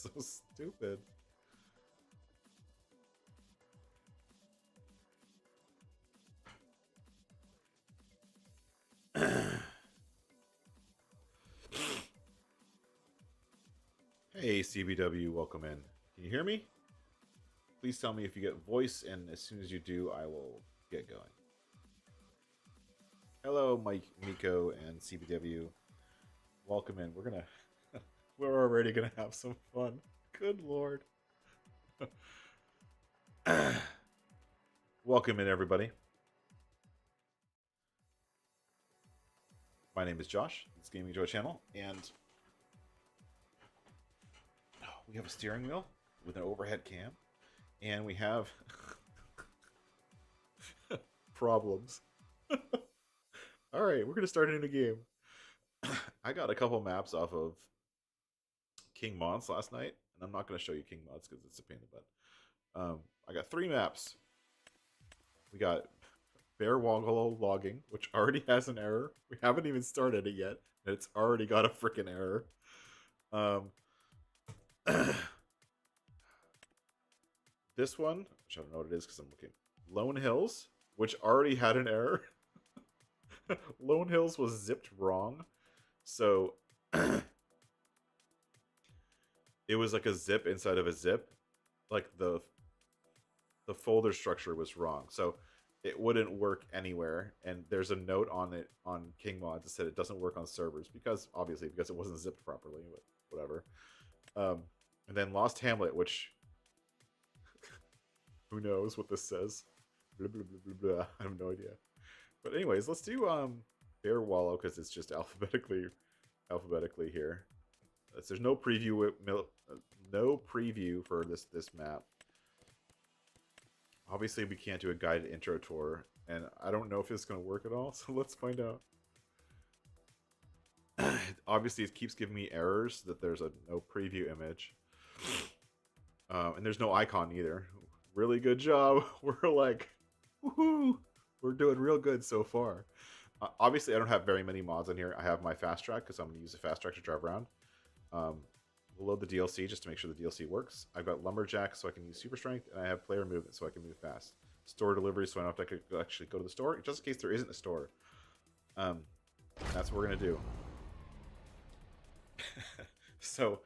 so stupid. Hey, CBW, welcome in. Can you hear me? Please tell me if you get voice, and as soon as you do, I will get going. Hello, Mike, Miko, and CBW. Welcome in. We're already gonna have some fun. Good lord. Welcome in, everybody. My name is Josh. It's Gaming Joe channel, and we have a steering wheel with an overhead cam, and we have problems. All right, we're gonna start a new game. I got a couple maps off of King Mods last night, and I'm not gonna show you King Mods because it's a pain in the butt. I got 3 maps. We got Bear Woggle logging, which already has an error. We haven't even started it yet, and it's already got a freaking error. This one, which I don't know what it is because I'm looking. Lone Hills, which already had an error. Lone Hills was zipped wrong. So it was like a zip inside of a zip. Like the folder structure was wrong. So it wouldn't work anywhere. And there's a note on it on King Mods that said it doesn't work on servers because it wasn't zipped properly, but whatever. And then Lost Hamlet, which who knows what this says. Blah, blah, blah, blah, blah. I have no idea. But anyways, let's do Bear Wallow because it's just alphabetically here. There's no preview for this map. Obviously, we can't do a guided intro tour, and I don't know if it's going to work at all. So let's find out. Obviously, it keeps giving me errors that there's no preview image, and there's no icon either. Really good job. We're like, woohoo! We're doing real good so far. Obviously, I don't have very many mods on here. I have my fast track because I'm going to use the fast track to drive around. We'll load the DLC just to make sure the DLC works. I've got Lumberjack so I can use Super Strength, and I have Player Movement so I can move fast. Store delivery so I don't have to actually go to the store, just in case there isn't a store. That's what we're going to do. So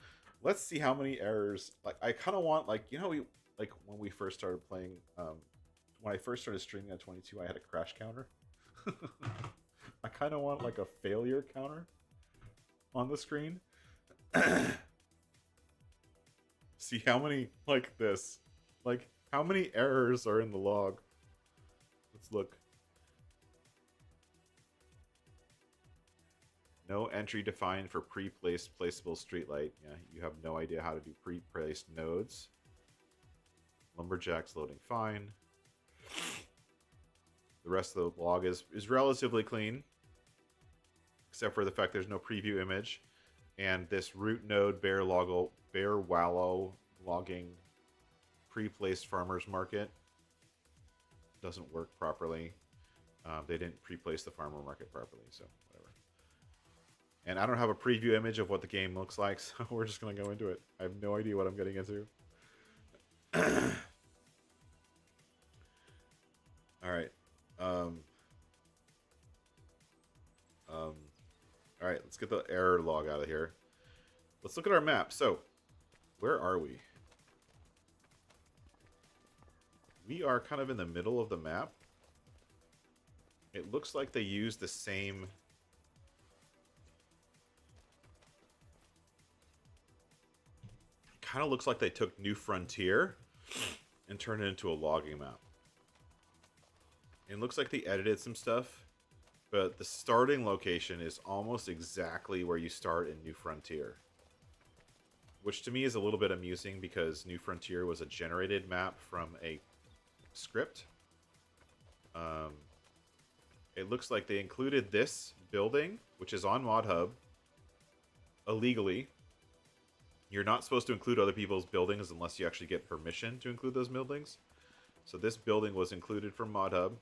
let's see how many errors. Like I kind of want, like, you know, when we first started playing, when I first started streaming on 22, I had a crash counter. I kind of want like a failure counter on the screen. See how many like this, like how many errors are in the log. Let's look. No entry defined for pre-placed placeable streetlight. Yeah, you have no idea how to do pre-placed nodes. Lumberjack's loading fine. The rest of the log is relatively clean, except for the fact there's no preview image, and this root node Bear Wallow logging pre-placed farmers market doesn't work properly. They didn't pre-place the farmer market properly, so whatever. And I don't have a preview image of what the game looks like, so we're just gonna go into it. I have no idea what I'm getting into. All right. All right, let's get the error log out of here. Let's look at our map. So, where are we? We are kind of in the middle of the map. It looks like they use the same... Kind of looks like they took New Frontier and turned it into a logging map. It looks like they edited some stuff, but the starting location is almost exactly where you start in New Frontier. Which to me is a little bit amusing because New Frontier was a generated map from a script. It looks like they included this building, which is on ModHub, illegally. You're not supposed to include other people's buildings unless you actually get permission to include those buildings. So this building was included from ModHub.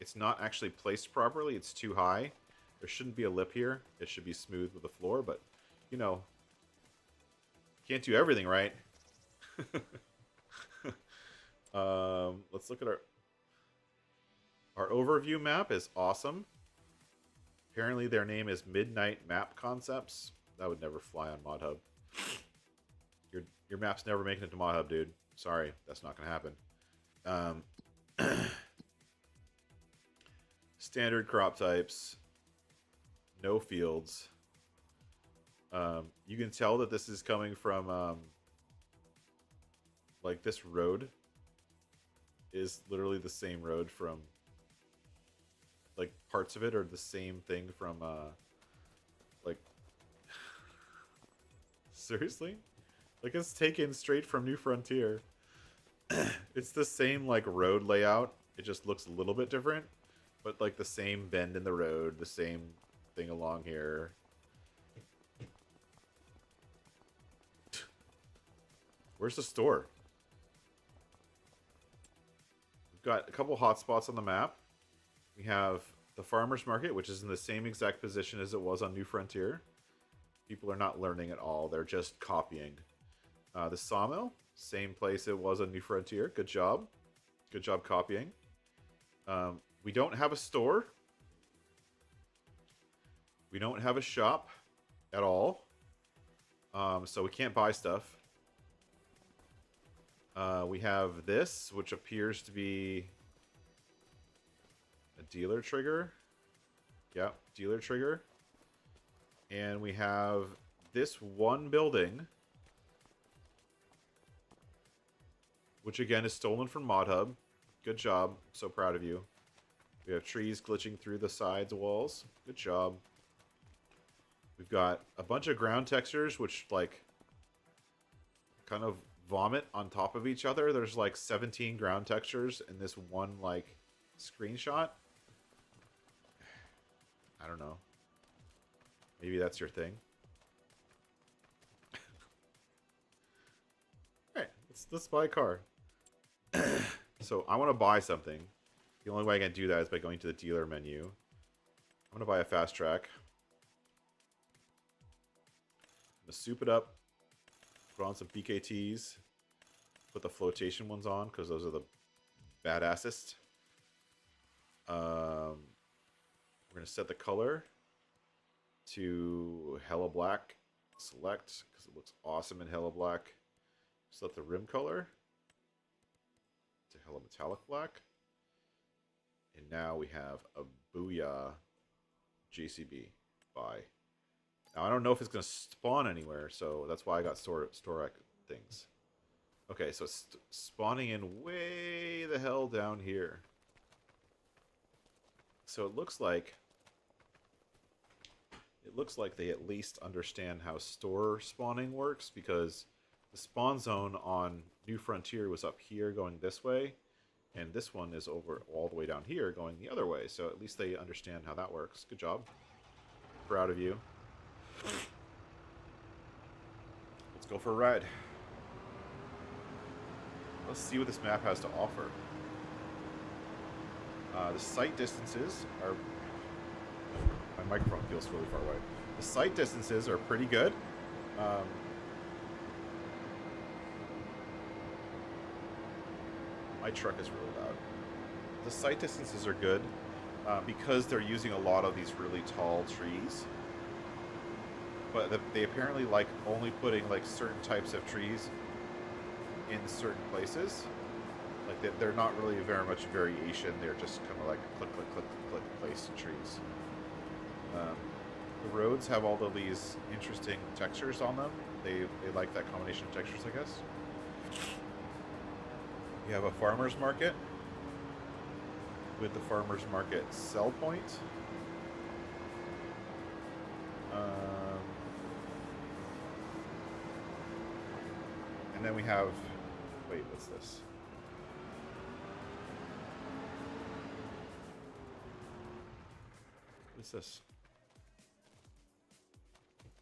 It's not actually placed properly. It's too high. There shouldn't be a lip here. It should be smooth with the floor, but, you know, Can't do everything right. Let's look at our overview map is awesome. Apparently their name is Midnight Map Concepts. That would never fly on ModHub. Your map's never making it to ModHub, dude. Sorry, that's not gonna happen. Standard crop types. No fields. You can tell that this is coming from like this road is literally the same road from, like, parts of it are the same thing from like seriously, like it's taken straight from New Frontier. It's the same like road layout, it just looks a little bit different, but like the same bend in the road, the same thing along here. Where's the store? We've got a couple hotspots on the map. We have the farmer's market, which is in the same exact position as it was on New Frontier. People are not learning at all, they're just copying. The sawmill, same place it was on New Frontier. Good job. Good job copying. We don't have a store. We don't have a shop at all. So we can't buy stuff. We have this, which appears to be a dealer trigger. Yep, dealer trigger. And we have this one building, which again is stolen from ModHub. Good job. So proud of you. We have trees glitching through the sides walls. Good job. We've got a bunch of ground textures, which like kind of vomit on top of each other. There's like 17 ground textures in this one like screenshot. I don't know. Maybe that's your thing. Alright, let's buy a car. So I want to buy something. The only way I can do that is by going to the dealer menu. I'm going to buy a fast track. I'm going to soup it up. Put on some BKTs. Put the flotation ones on because those are the badassest. We're going to set the color to Hella Black. Select because it looks awesome in Hella Black. Set the rim color to Hella Metallic Black. And now we have a Booyah JCB buy. Now I don't know if it's going to spawn anywhere, so that's why I got store things. Okay, so it's spawning in way the hell down here. So it looks like they at least understand how store spawning works, because the spawn zone on New Frontier was up here going this way, and this one is over all the way down here going the other way. So at least they understand how that works. Good job. Proud of you. Let's go for a ride. Let's see what this map has to offer. The sight distances are... My microphone feels really far away. The sight distances are pretty good. My truck is really loud. The sight distances are good because they're using a lot of these really tall trees. But they apparently like only putting like certain types of trees in certain places. Like they're not really very much variation. They're just kind of like click, click, click, click, placed trees. The roads have all of these interesting textures on them. They like that combination of textures, I guess. You have a farmer's market with the farmer's market sell point. And then we have, wait, what's this? What is this?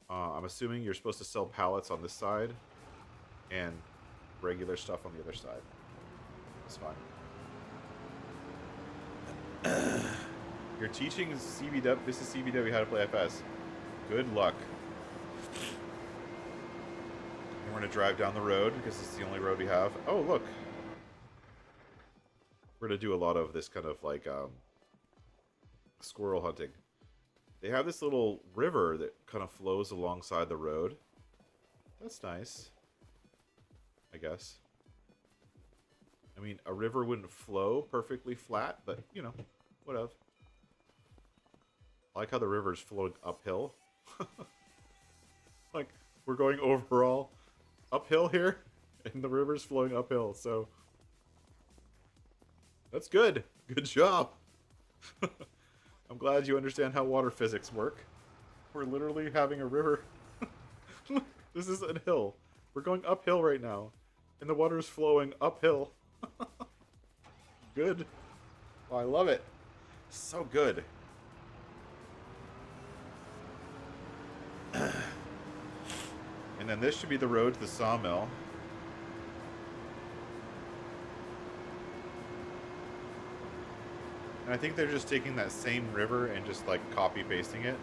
I'm assuming you're supposed to sell pallets on this side and regular stuff on the other side. It's fine. You're teaching CBW, this is CBW how to play FS. Good luck. we're going to drive down the road because it's the only road we have. Oh, look. We're going to do a lot of this kind of like squirrel hunting. They have this little river that kind of flows alongside the road. That's nice, I guess. I mean, a river wouldn't flow perfectly flat, but, you know, whatever. I like how the river's flowing uphill. Like, we're going overall uphill here, and the river's flowing uphill, so... That's good. Good job. I'm glad you understand how water physics work. We're literally having a river. This is a hill. We're going uphill right now, and the water is flowing uphill. Good. Oh, I love it. So good. And then this should be the road to the sawmill. And I think they're just taking that same river and just like copy pasting it.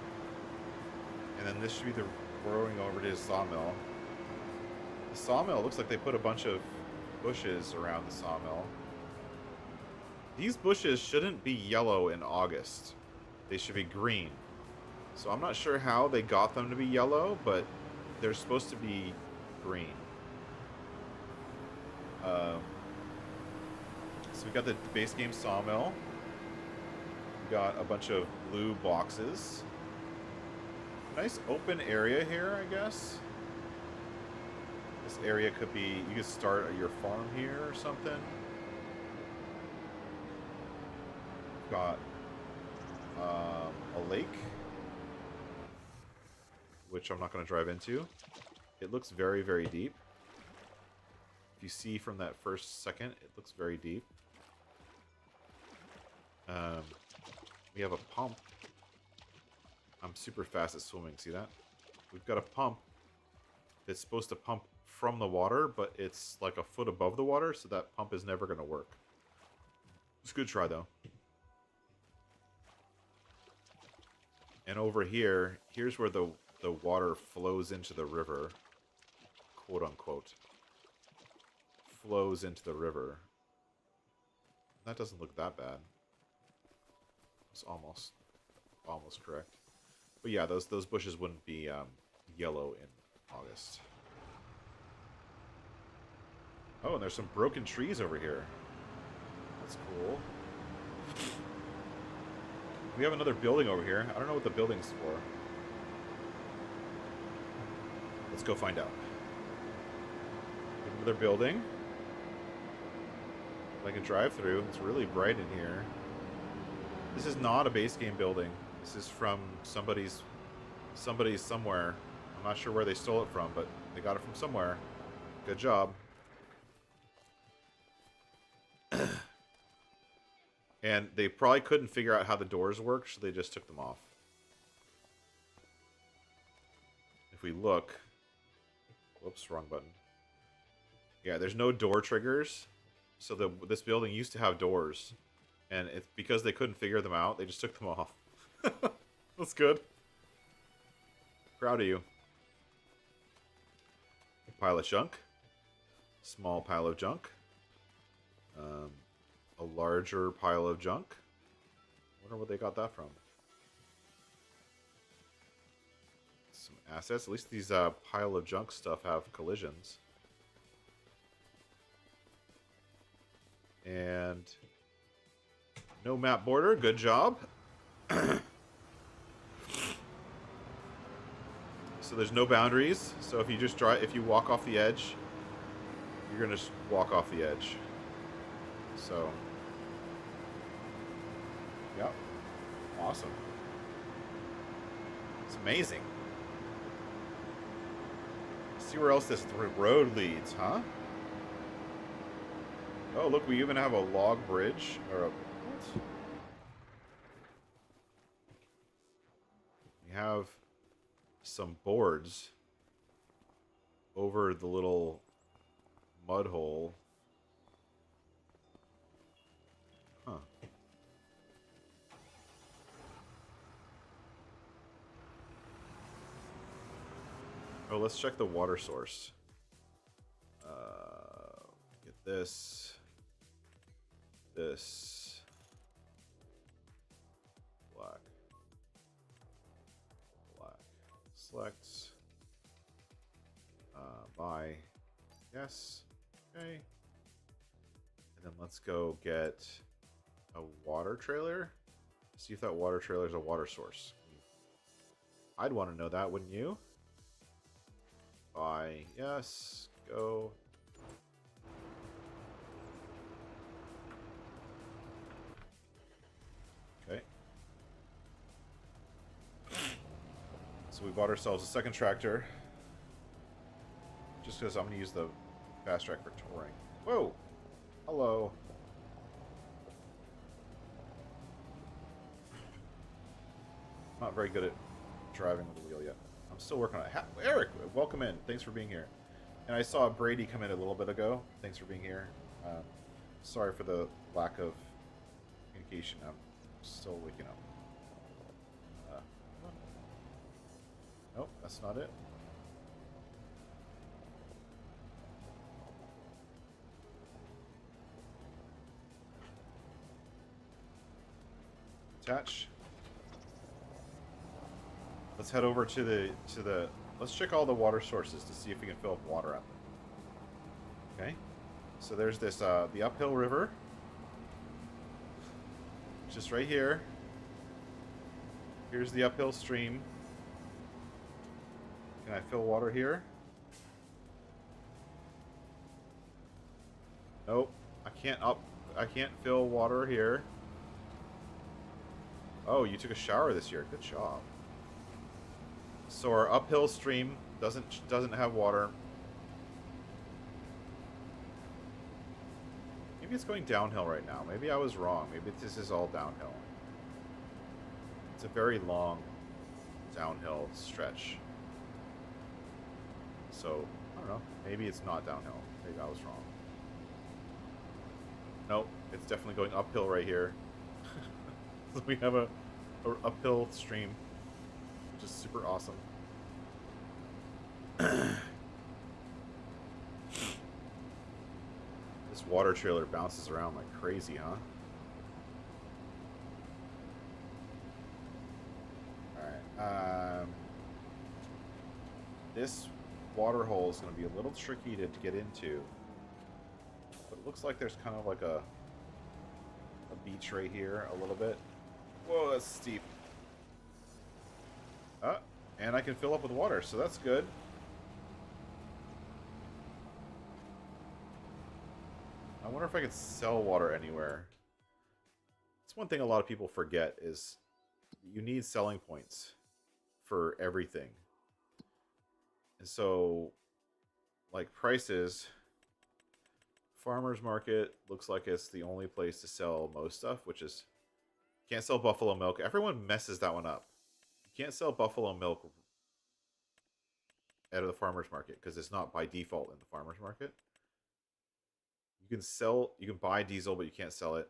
And then this should be the going over to the sawmill. The sawmill looks like they put a bunch of bushes around the sawmill. These bushes shouldn't be yellow in August. They should be green. So I'm not sure how they got them to be yellow, but they're supposed to be green. So we got the base game sawmill. We got a bunch of blue boxes. Nice open area here, I guess. This area could be, you could start your farm here or something. Got a lake, which I'm not going to drive into. It looks very, very deep. If you see from that first second, it looks very deep. We have a pump. I'm super fast at swimming, see that? We've got a pump that's supposed to pump from the water, but it's like a foot above the water, so that pump is never going to work. It's a good try, though. And over here, here's where the water flows into the river. Quote unquote. Flows into the river. That doesn't look that bad. It's almost correct. But yeah, those bushes wouldn't be yellow in August. Oh, and there's some broken trees over here. That's cool. We have another building over here. I don't know what the building's for. Let's go find out. Another building. I can drive through. It's really bright in here. This is not a base game building. This is from somebody's somewhere. I'm not sure where they stole it from, but they got it from somewhere. Good job. And they probably couldn't figure out how the doors work, so they just took them off. If we look... Whoops, wrong button. Yeah, there's no door triggers. So this building used to have doors. And it's because they couldn't figure them out, they just took them off. That's good. Proud of you. Pile of junk. Small pile of junk. A larger pile of junk. Wonder what they got that from. Some assets. At least these pile of junk stuff have collisions. And no map border. Good job. So there's no boundaries. So if you just if you walk off the edge, you're gonna just walk off the edge. So, yep, awesome. It's amazing. Let's see where else this road leads, huh? Oh, look, we even have a log bridge or a what? We have some boards over the little mud hole. Huh. Oh, let's check the water source. this, this, black, black. Select, buy, yes, okay. And then let's go get a water trailer. See if that water trailer is a water source. I'd want to know that, wouldn't you? Buy, yes, go. Okay. So we bought ourselves a second tractor. Just because I'm going to use the fast track for touring. Whoa! Hello. I'm not very good at driving with the wheel yet. I'm still working on it. Eric, welcome in. Thanks for being here. And I saw Brady come in a little bit ago. Thanks for being here. Sorry for the lack of communication. I'm still waking up. Nope, that's not it. Attach. Let's head over to the let's check all the water sources to see if we can fill up water out there. Okay. So there's this the uphill river. Just right here. Here's the uphill stream. Can I fill water here? Nope. I can't fill water here. Oh, you took a shower this year. Good job. So our uphill stream doesn't have water. Maybe it's going downhill right now. Maybe I was wrong. Maybe this is all downhill. It's a very long downhill stretch. So, I don't know. Maybe it's not downhill. Maybe I was wrong. Nope. It's definitely going uphill right here. So we have a uphill stream, which is super awesome. This water trailer bounces around like crazy, huh? Alright, this water hole is going to be a little tricky to get into. But it looks like there's kind of like a beach right here, a little bit. Whoa, that's steep. And I can fill up with water, so that's good. I wonder if I could sell water anywhere. It's one thing a lot of people forget is you need selling points for everything. And so, like prices, farmer's market looks like it's the only place to sell most stuff, which is can't sell buffalo milk. Everyone messes that one up. You can't sell buffalo milk out of the farmer's market because it's not by default in the farmer's market. You can buy diesel, but you can't sell it.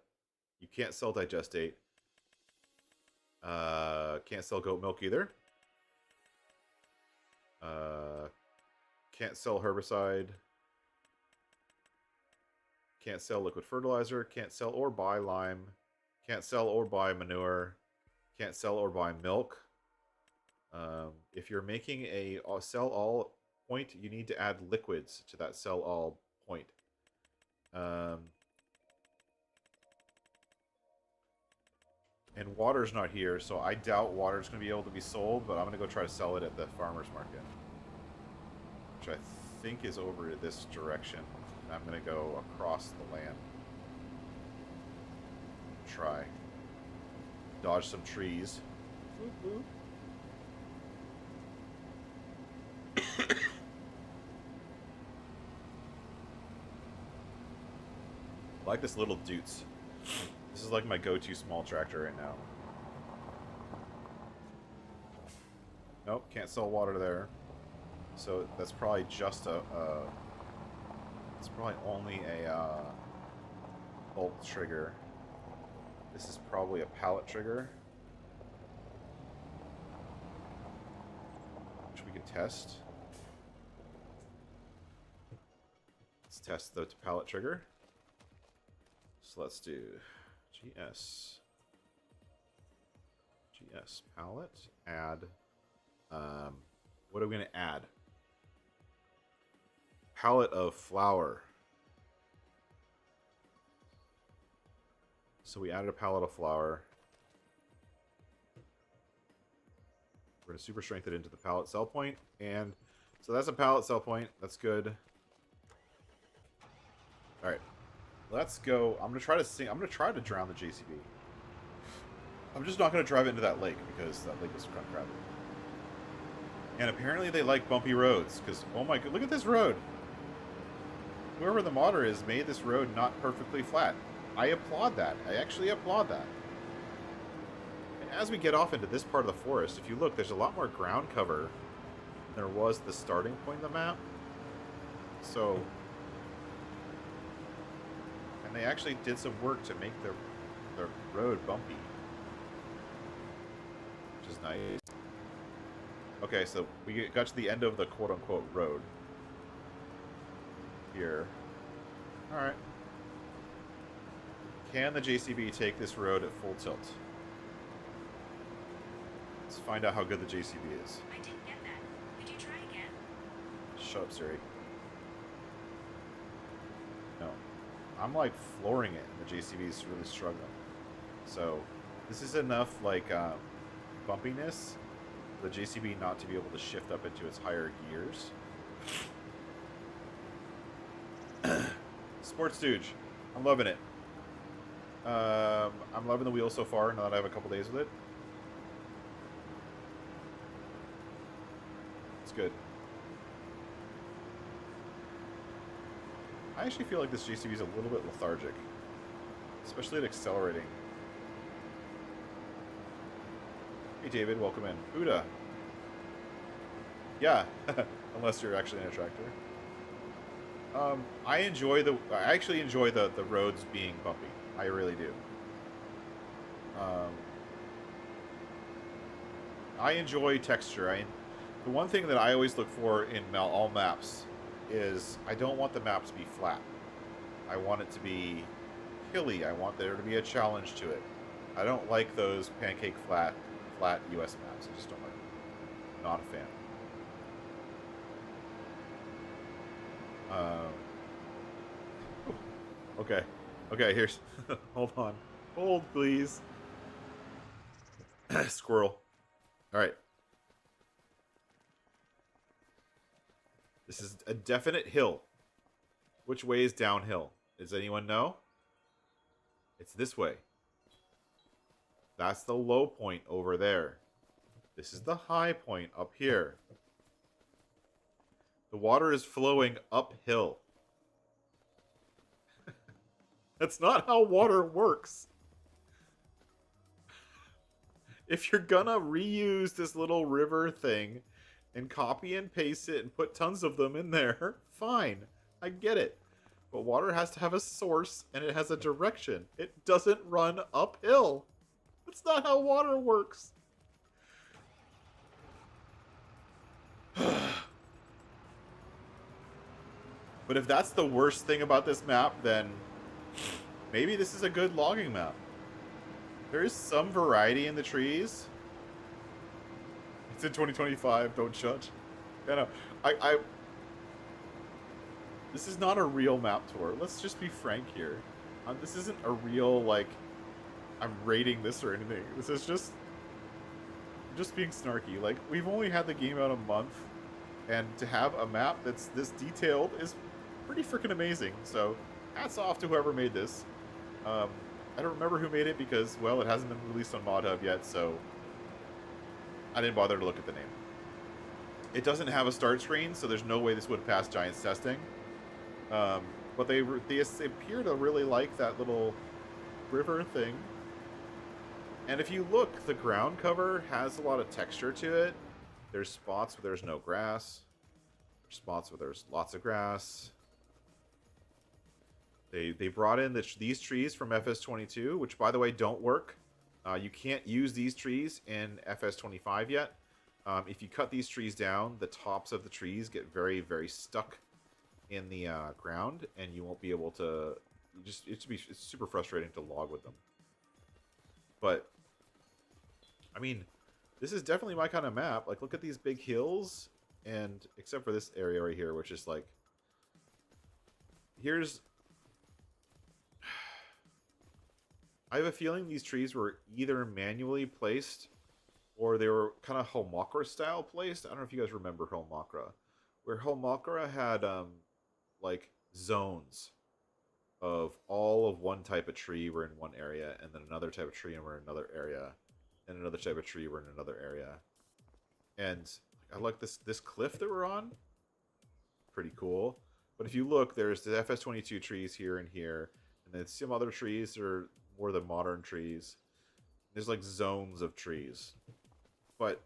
You can't sell digestate. Can't sell goat milk either. Can't sell herbicide. Can't sell liquid fertilizer. Can't sell or buy lime. Can't sell or buy manure. Can't sell or buy milk. If you're making a sell all point, you need to add liquids to that sell all point. And water's not here, so I doubt water's going to be able to be sold, but I'm going to go try to sell it at the farmer's market, which I think is over this direction. And I'm going to go across the land. Try. Dodge some trees. Boop, boop. I like this little Dutes. This is like my go-to small tractor right now. Nope, can't sell water there. So that's probably just it's probably only a bolt trigger. This is probably a pallet trigger, which we can test. Let's test the pallet trigger. So let's do GS palette, add, what are we going to add? Palette of flour. So we added a palette of flour. We're going to super strength it into the palette sell point, and so that's a palette sell point. That's good. All right, let's go. I'm gonna try to sing. I'm gonna try to drown the JCB. I'm just not gonna drive into that lake because that lake is kind of crowded. And apparently they like bumpy roads because oh my god, look at this road. Whoever the modder is made this road not perfectly flat. I applaud that. I actually applaud that. And as we get off into this part of the forest, if you look, there's a lot more ground cover than there was at the starting point of the map. So, and they actually did some work to make the road bumpy, which is nice. Okay, so we got to the end of the quote-unquote road here. All right. Can the JCB take this road at full tilt? Let's find out how good the JCB is. I didn't get that. Could you try again? Shut up, Siri. No. I'm like flooring it, and the JCB is really struggling. So, this is enough like bumpiness for the JCB not to be able to shift up into its higher gears. Sports Stooge. I'm loving it. I'm loving the wheel so far now that I have a couple days with it. It's good. I actually feel like this JCB is a little bit lethargic, especially at accelerating. Hey David, welcome in. Buddha. Yeah, unless you're actually in a tractor. I actually enjoy the roads being bumpy. I really do. I enjoy texture. The one thing that I always look for in all maps is I don't want the map to be flat. I want it to be hilly. I want there to be a challenge to it. I don't like those pancake flat US maps. I just don't like them. Not a fan. Okay. Okay, here's... Hold on. Hold, please. Squirrel. Alright. This is a definite hill. Which way is downhill? Does anyone know? It's this way. That's the low point over there. This is the high point up here. The water is flowing uphill. That's not how water works. If you're gonna reuse this little river thing and copy and paste it and put tons of them in there, fine. I get it. But water has to have a source and it has a direction. It doesn't run uphill. That's not how water works. But if that's the worst thing about this map, then maybe this is a good logging map. There is some variety in the trees. It's in 2025, don't judge. Yeah, no, this is not a real map tour. Let's just be frank here. This isn't a real, like, I'm rating this or anything. This is just being snarky. Like, we've only had the game out a month, and to have a map that's this detailed is pretty freaking amazing. So, hats off to whoever made this. I don't remember who made it because, well, it hasn't been released on ModHub yet, so I didn't bother to look at the name. It doesn't have a start screen, so there's no way this would pass Giants testing. But they appear to really like that little river thing. And if you look, the ground cover has a lot of texture to it. There's spots where there's no grass. There's spots where there's lots of grass. They brought in these trees from FS22, which, by the way, don't work. You can't use these trees in FS25 yet. If you cut these trees down, the tops of the trees get very, very stuck in the ground, and you won't be able to it's super frustrating to log with them. But I mean, this is definitely my kind of map. Like, look at these big hills, and except for this area right here, which is like, here's. I have a feeling these trees were either manually placed or they were kind of Homokra style placed. I don't know if you guys remember Homokra, where Homokra had like zones of all of one type of tree were in one area, and then another type of tree were in another area, and another type of tree were in another area. And I like this cliff that we're on. Pretty cool. But if you look, there's the FS22 trees here and here, and then some other trees that are more the modern trees. There's like zones of trees. But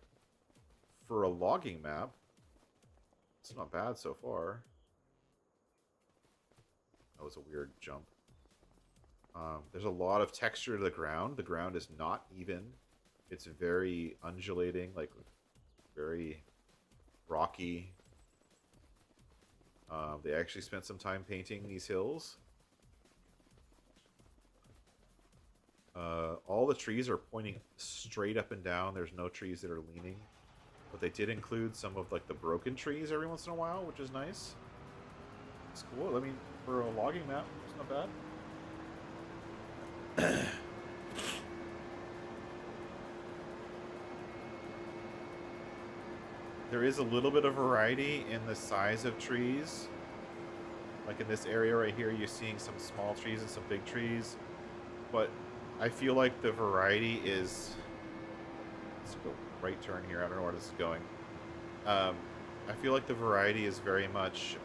for a logging map, it's not bad so far. That was a weird jump. There's a lot of texture to the ground. The ground is not even. It's very undulating, like very rocky. They actually spent some time painting these hills. All the trees are pointing straight up and down. There's no trees that are leaning. But they did include some of like the broken trees every once in a while, which is nice. It's cool. I mean, for a logging map, it's not bad. There is a little bit of variety in the size of trees. Like in this area right here, you're seeing some small trees and some big trees. But I feel like the variety is... Let's go right turn here. I don't know where this is going. I feel like the variety is very much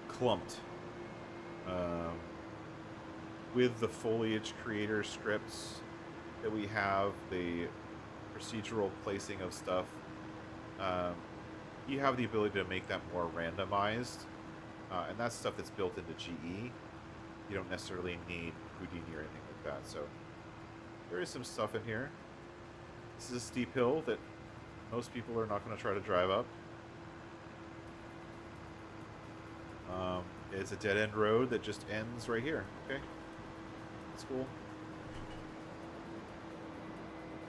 clumped. With the foliage creator scripts that we have, the procedural placing of stuff, you have the ability to make that more randomized, and that's stuff that's built into GE. You don't necessarily need Houdini or anything like that. So there is some stuff in here. This is a steep hill that most people are not going to try to drive up. It's a dead-end road that just ends right here. Okay, that's cool.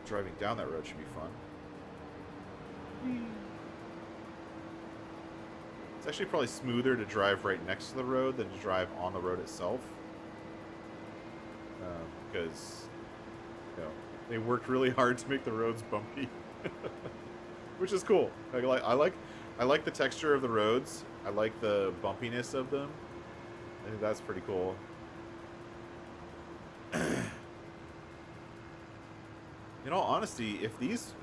Driving down that road should be fun. It's actually probably smoother to drive right next to the road than to drive on the road itself, because they worked really hard to make the roads bumpy, which is cool. I like the texture of the roads. I like the bumpiness of them. I think that's pretty cool. In all honesty, if these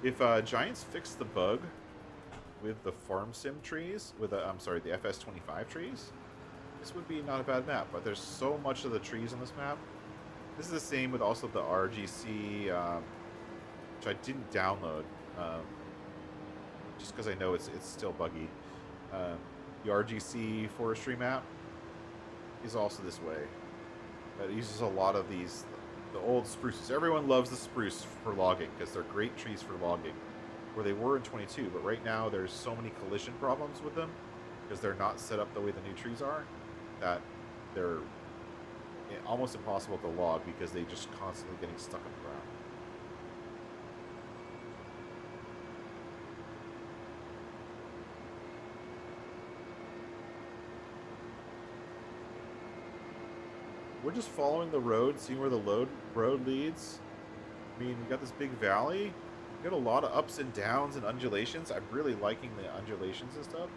if Giants fix the bug with the farm sim trees, with the the FS25 trees, this would be not a bad map. But there's so much of the trees on this map. This is the same with also the RGC, which I didn't download, just because I know it's still buggy. The RGC forestry map is also this way. But it uses a lot of these, the old spruces. Everyone loves the spruce for logging because they're great trees for logging, where they were in 22. But right now there's so many collision problems with them because they're not set up the way the new trees are, that they're almost impossible to log because they just constantly getting stuck in the ground. We're just following the road, seeing where the road leads. I mean, we got this big valley. We got a lot of ups and downs and undulations. I'm really liking the undulations and stuff.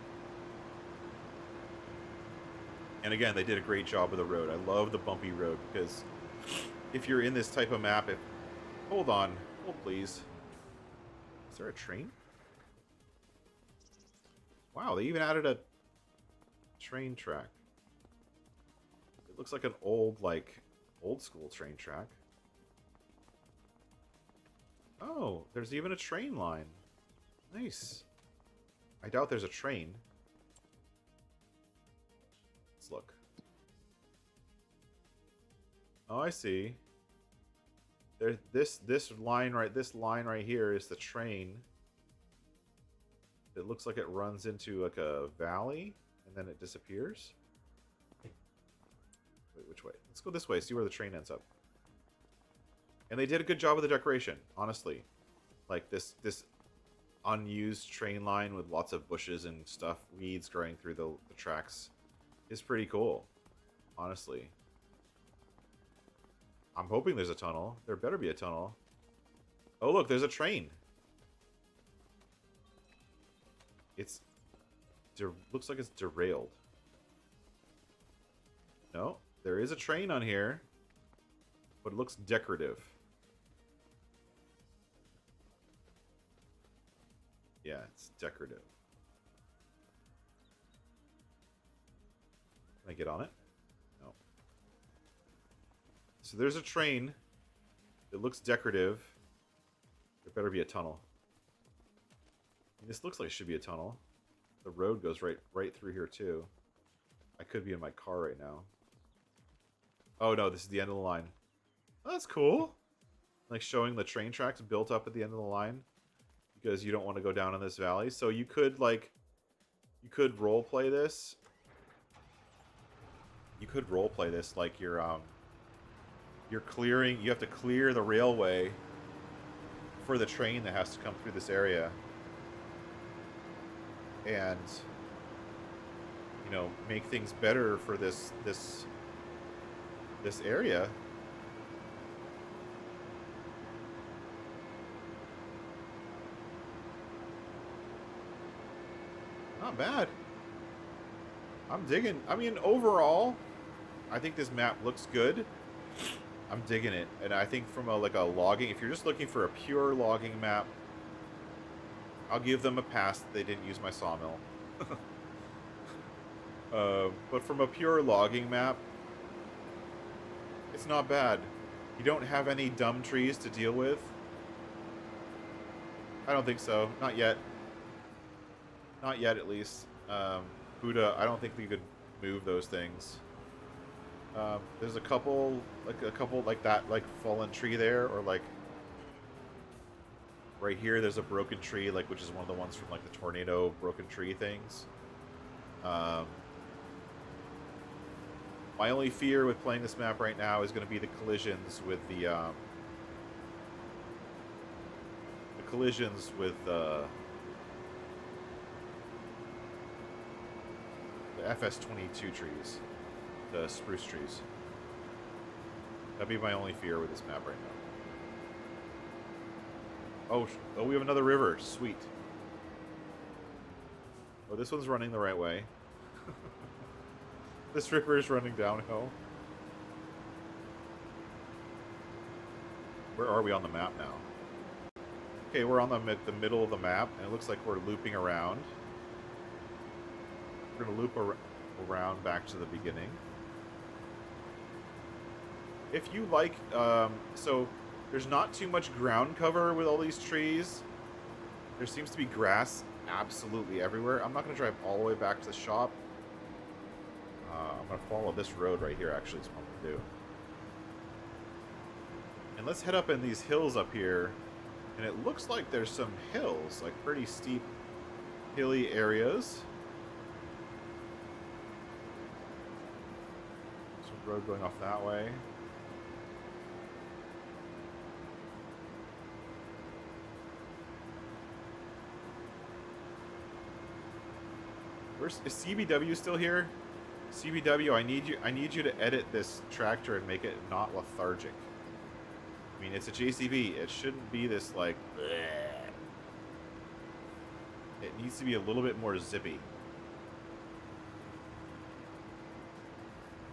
And again, they did a great job with the road. I love the bumpy road because if you're in this type of map, hold on, hold please. Is there a train? Wow, they even added a train track. It looks like an old school train track. Oh, there's even a train line. Nice. I doubt there's a train. Let's look. Oh, I see. This line right here is the train It looks like it runs into like a valley and then it disappears. Wait, which way? Let's go this way, see where the train ends up. And they did a good job with the decoration, honestly. Like this unused train line with lots of bushes and stuff, weeds growing through the tracks is pretty cool, honestly. I'm hoping there's a tunnel. There better be a tunnel. Oh, look, there's a train. It's... looks like it's derailed. No, there is a train on here, but it looks decorative. Yeah, it's decorative. Can I get on it? No. So there's a train. It looks decorative. There better be a tunnel. This looks like it should be a tunnel. The road goes right through here too. I could be in my car right now. Oh no, this is the end of the line. Oh, that's cool. Like showing the train tracks built up at the end of the line. Because you don't want to go down in this valley. So you could like... You could roleplay this. You could roleplay this like you're clearing... You have to clear the railway for the train that has to come through this area. And... You know, make things better for this area. Not bad. I'm digging. I mean, overall, I think this map looks good. I'm digging it, and I think from a logging, if you're just looking for a pure logging map, I'll give them a pass that they didn't use my sawmill. But from a pure logging map, it's not bad. You don't have any dumb trees to deal with. I don't think so. Not yet. Not yet, at least. Buddha, I don't think we could move those things. There's a couple like that, like fallen tree there, or like right here. There's a broken tree, like which is one of the ones from like the tornado broken tree things. My only fear with playing this map right now is going to be the collisions with the FS22 trees, the spruce trees. That'd be my only fear with this map right now. Oh, we have another river. Sweet. Oh, this one's running the right way. This river is running downhill. Where are we on the map now? Okay, we're on the middle of the map, and it looks like we're looping around. We're going to loop around back to the beginning. If you like, so there's not too much ground cover with all these trees. There seems to be grass absolutely everywhere. I'm not going to drive all the way back to the shop. I'm going to follow this road right here, actually, is what I'm going to do. And let's head up in these hills up here. And it looks like there's some hills, like pretty steep, hilly areas. Some road going off that way. Is CBW still here? CBW, I need you to edit this tractor and make it not lethargic. I mean, it's a JCB. It shouldn't be this like bleh. It needs to be a little bit more zippy.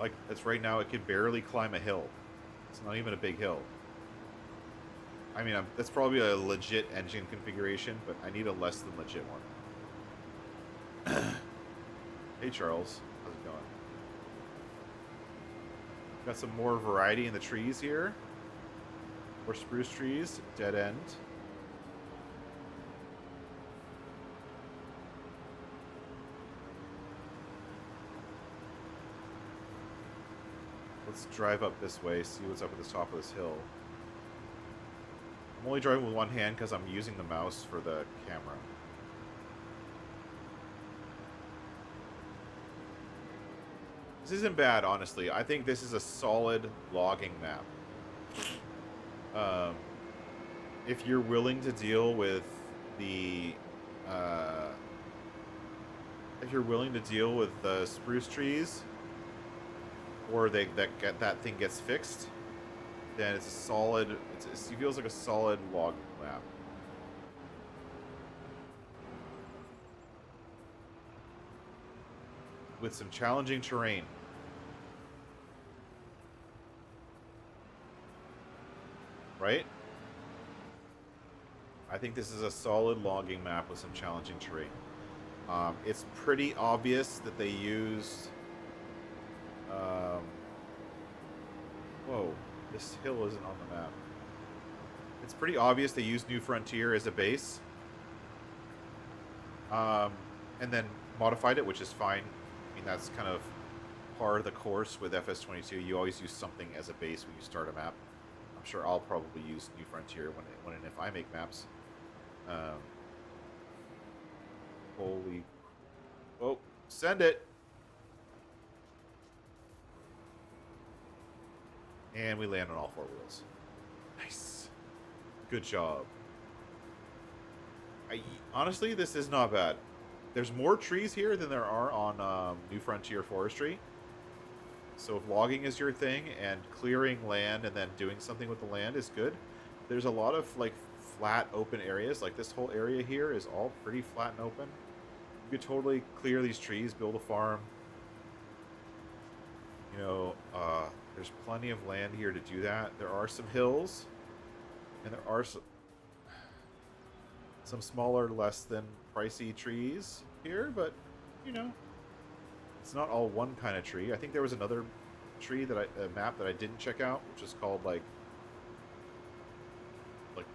Like, it's right now, it could barely climb a hill. It's not even a big hill. I mean, that's probably a legit engine configuration, but I need a less than legit one. Hey, Charles. How's it going? Got some more variety in the trees here. More spruce trees. Dead end. Let's drive up this way, see what's up at the top of this hill. I'm only driving with one hand because I'm using the mouse for the camera. This isn't bad, honestly. I think this is a solid logging map. Um, if you're willing to deal with the, uh, if you're willing to deal with the spruce trees, or that thing gets fixed, then it's a solid. It feels like a solid logging map. With some challenging terrain. Right? I think this is a solid logging map with some challenging terrain. It's pretty obvious that they used... whoa, this hill isn't on the map. It's pretty obvious they used New Frontier as a base. And then modified it, which is fine. I mean, that's kind of part of the course with FS22. You always use something as a base when you start a map. I'm sure I'll probably use New Frontier when and if I make maps. Holy... Oh, send it! And we land on all four wheels. Nice. Good job. Honestly, this is not bad. There's more trees here than there are on New Frontier Forestry. So if logging is your thing and clearing land and then doing something with the land is good, there's a lot of like flat open areas. Like this whole area here is all pretty flat and open. You could totally clear these trees, build a farm. You know, there's plenty of land here to do that. There are some hills, and there are some smaller, less than pricey trees here, but, you know, it's not all one kind of tree. I think there was another tree a map that I didn't check out, which is called like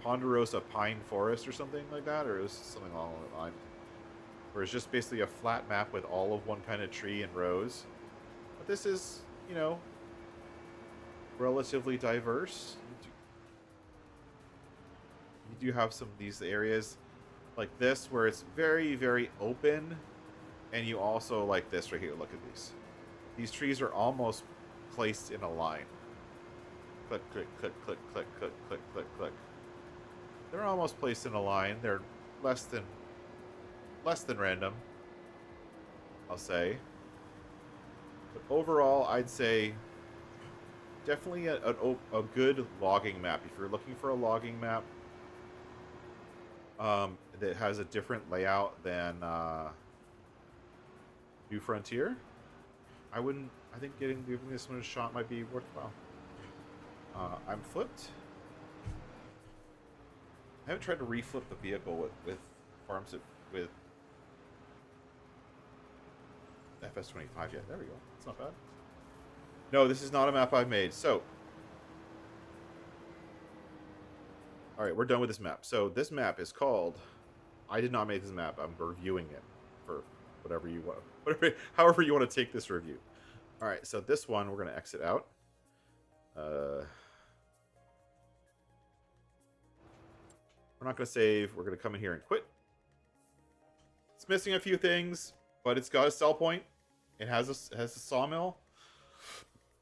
Ponderosa Pine Forest or something like that, or it was something along that line. Where it's just basically a flat map with all of one kind of tree in rows. But this is, you know, relatively diverse. You do have some of these areas like this where it's very, very open, and you also like this right here. Look at these. These trees are almost placed in a line. Click, click, click, click, click, click, click, click, click. They're almost placed in a line. They're less than random, I'll say. But overall, I'd say definitely a good logging map. If you're looking for a logging map that has a different layout than New Frontier, I think giving this one a shot might be worthwhile. I'm flipped. I haven't tried to reflip the vehicle with farms with FS25 yet. There we go. It's not bad. No, this is not a map I've made. So, all right, we're done with this map. So this map is called... I did not make this map. I'm reviewing it for whatever you want. However you want to take this review. All right, so this one, we're going to exit out. We're not going to save. We're going to come in here and quit. It's missing a few things, but it's got a sell point. It has a sawmill.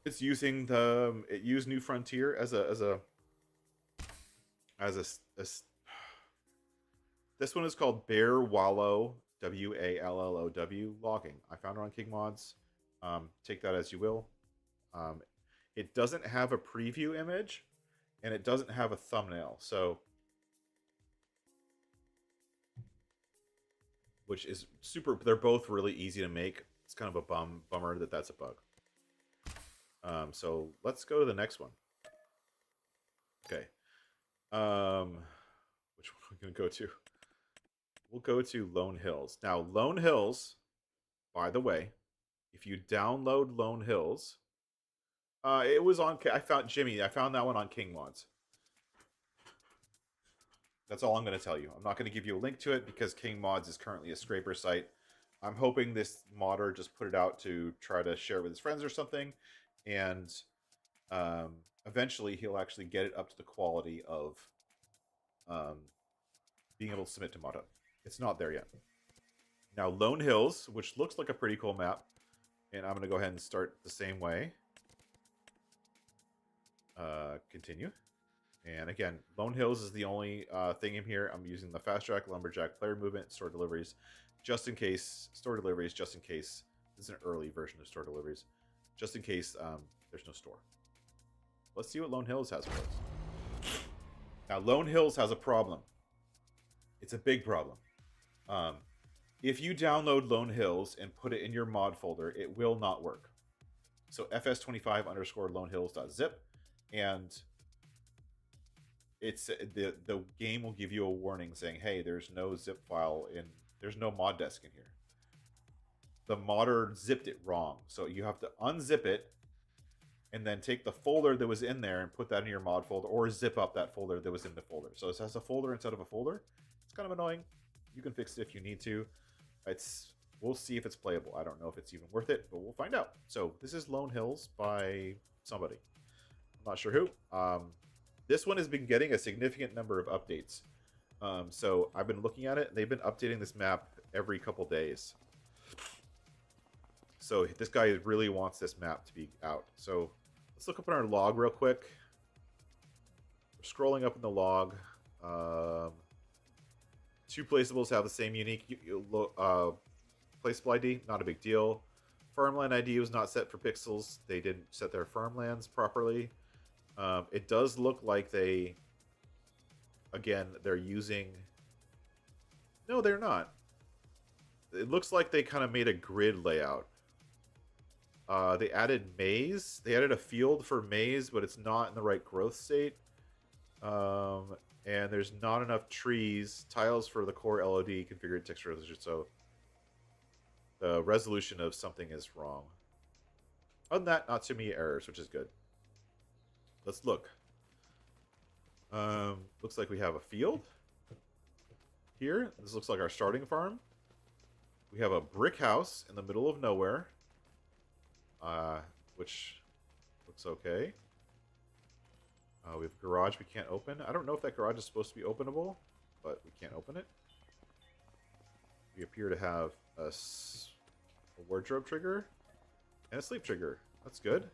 It's using it used New Frontier as a this one is called Bear Wallow, WALLOW logging. I found it on King Mods. Take that as you will. It doesn't have a preview image, and it doesn't have a thumbnail. So, which is super. They're both really easy to make. It's kind of a bummer that that's a bug. So let's go to the next one. Okay. Which one are we going to go to? We'll go to Lone Hills. Now, Lone Hills, by the way, if you download Lone Hills, it was on... I found that one on King Mods. That's all I'm going to tell you. I'm not going to give you a link to it because King Mods is currently a scraper site. I'm hoping this modder just put it out to try to share it with his friends or something. And eventually he'll actually get it up to the quality of being able to submit to ModHub. It's not there yet. Now, Lone Hills, which looks like a pretty cool map, And I'm going to go ahead and start the same way. Continue. And again, Lone Hills is the only thing in here. I'm using the Fast Track, Lumberjack, Player Movement, Store Deliveries, just in case. Store Deliveries, just in case. This is an early version of Store Deliveries. Just in case there's no store. Let's see what Lone Hills has for us. Now, Lone Hills has a problem. It's a big problem. If you download Lone Hills and put it in your mod folder, it will not work. So fs25_lonehills.zip, and it's the game will give you a warning saying, hey, there's no zip file there's no mod desk in here. The modder zipped it wrong. So you have to unzip it and then take the folder that was in there and put that in your mod folder, or zip up that folder that was in the folder. So it has a folder instead of a folder. It's kind of annoying. You can fix it if you need to. We'll see if it's playable. I don't know if it's even worth it, but we'll find out. So this is Lone Hills by somebody. I'm not sure who. This one has been getting a significant number of updates. So I've been looking at it. They've been updating this map every couple days. So this guy really wants this map to be out. So let's look up in our log real quick. We're scrolling up in the log. Two placeables have the same unique placeable ID. Not a big deal. Farmland ID was not set for pixels. They didn't set their farmlands properly. It does look like they're using... No, they're not. It looks like they kind of made a grid layout. They added maize. They added a field for maize, but it's not in the right growth state. And there's not enough trees. Tiles for the core LOD configured texture resolution. So the resolution of something is wrong. Other than that, not too many errors, which is good. Let's look. Looks like we have a field here. This looks like our starting farm. We have a brick house in the middle of nowhere, which looks okay. We have a garage we can't open. I don't know if that garage is supposed to be openable, but we can't open it. We appear to have a wardrobe trigger and a sleep trigger. That's good.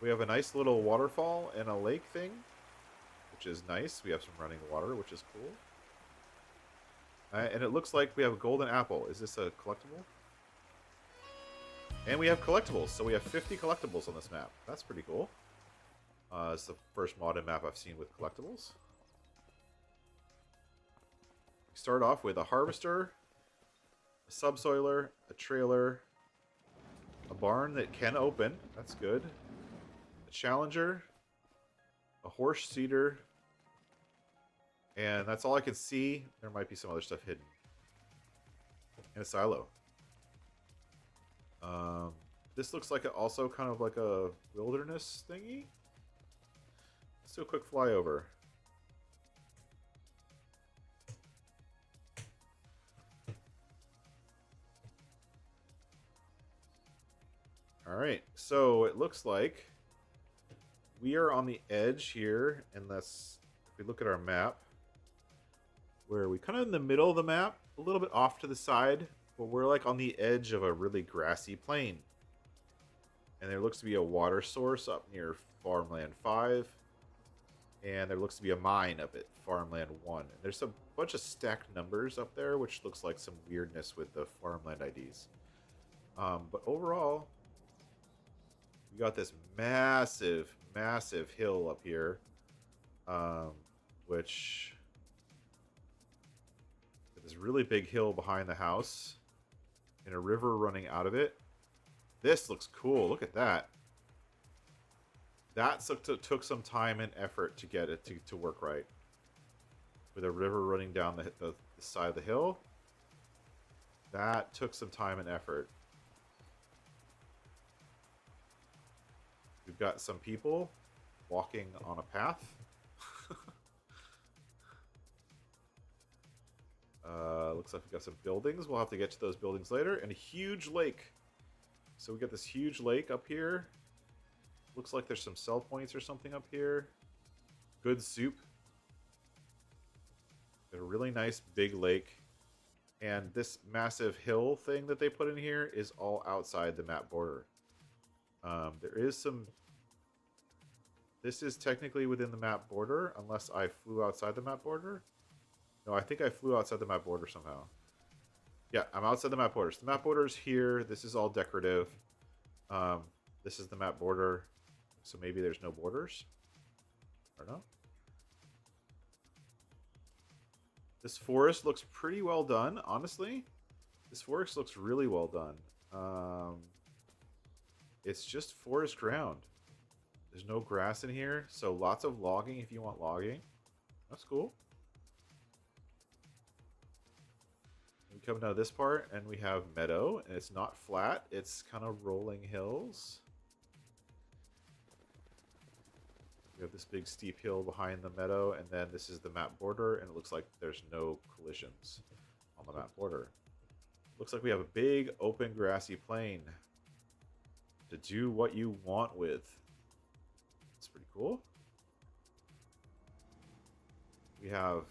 We have a nice little waterfall and a lake thing, which is nice. We have some running water, which is cool. And it looks like we have a golden apple. Is this a collectible? And we have collectibles. So we have 50 collectibles on this map. That's pretty cool. It's the first modded map I've seen with collectibles. We start off with a harvester, a subsoiler, a trailer, a barn that can open. That's good. A challenger, a horse seeder, and that's all I can see. There might be some other stuff hidden. And a silo. This looks like also kind of like a wilderness thingy. Let's do a quick flyover. Alright, so it looks like we are on the edge here, and if we look at our map, where we kind of in the middle of the map, a little bit off to the side, but we're like on the edge of a really grassy plain. And there looks to be a water source up near Farmland 5. And there looks to be a mine up at Farmland 1. And there's a bunch of stacked numbers up there, which looks like some weirdness with the Farmland IDs. But overall, we got this massive, massive hill up here. Which... this really big hill behind the house. And a river running out of it. This looks cool. Look at that. That took some time and effort to get it to work right. With a river running down the side of the hill. That took some time and effort. We've got some people walking on a path. Looks like we've got some buildings. We'll have to get to those buildings later. And a huge lake. So we got this huge lake up here. Looks like there's some sell points or something up here. Good soup. Got a really nice big lake. And this massive hill thing that they put in here is all outside the map border. There is some... This is technically within the map border, unless I flew outside the map border. No, I think I flew outside the map border somehow. Yeah, I'm outside the map border. So the map border is here. This is all decorative. This is the map border. So maybe there's no borders. I don't know. This forest looks pretty well done, honestly. This forest looks really well done. It's just forest ground. There's no grass in here, so lots of logging if you want logging. That's cool. We come down to this part, and we have meadow, and it's not flat. It's kind of rolling hills. We have this big steep hill behind the meadow, and then this is the map border, and it looks like there's no collisions on the map border. Looks like we have a big open grassy plain to do what you want with. It's pretty cool. We have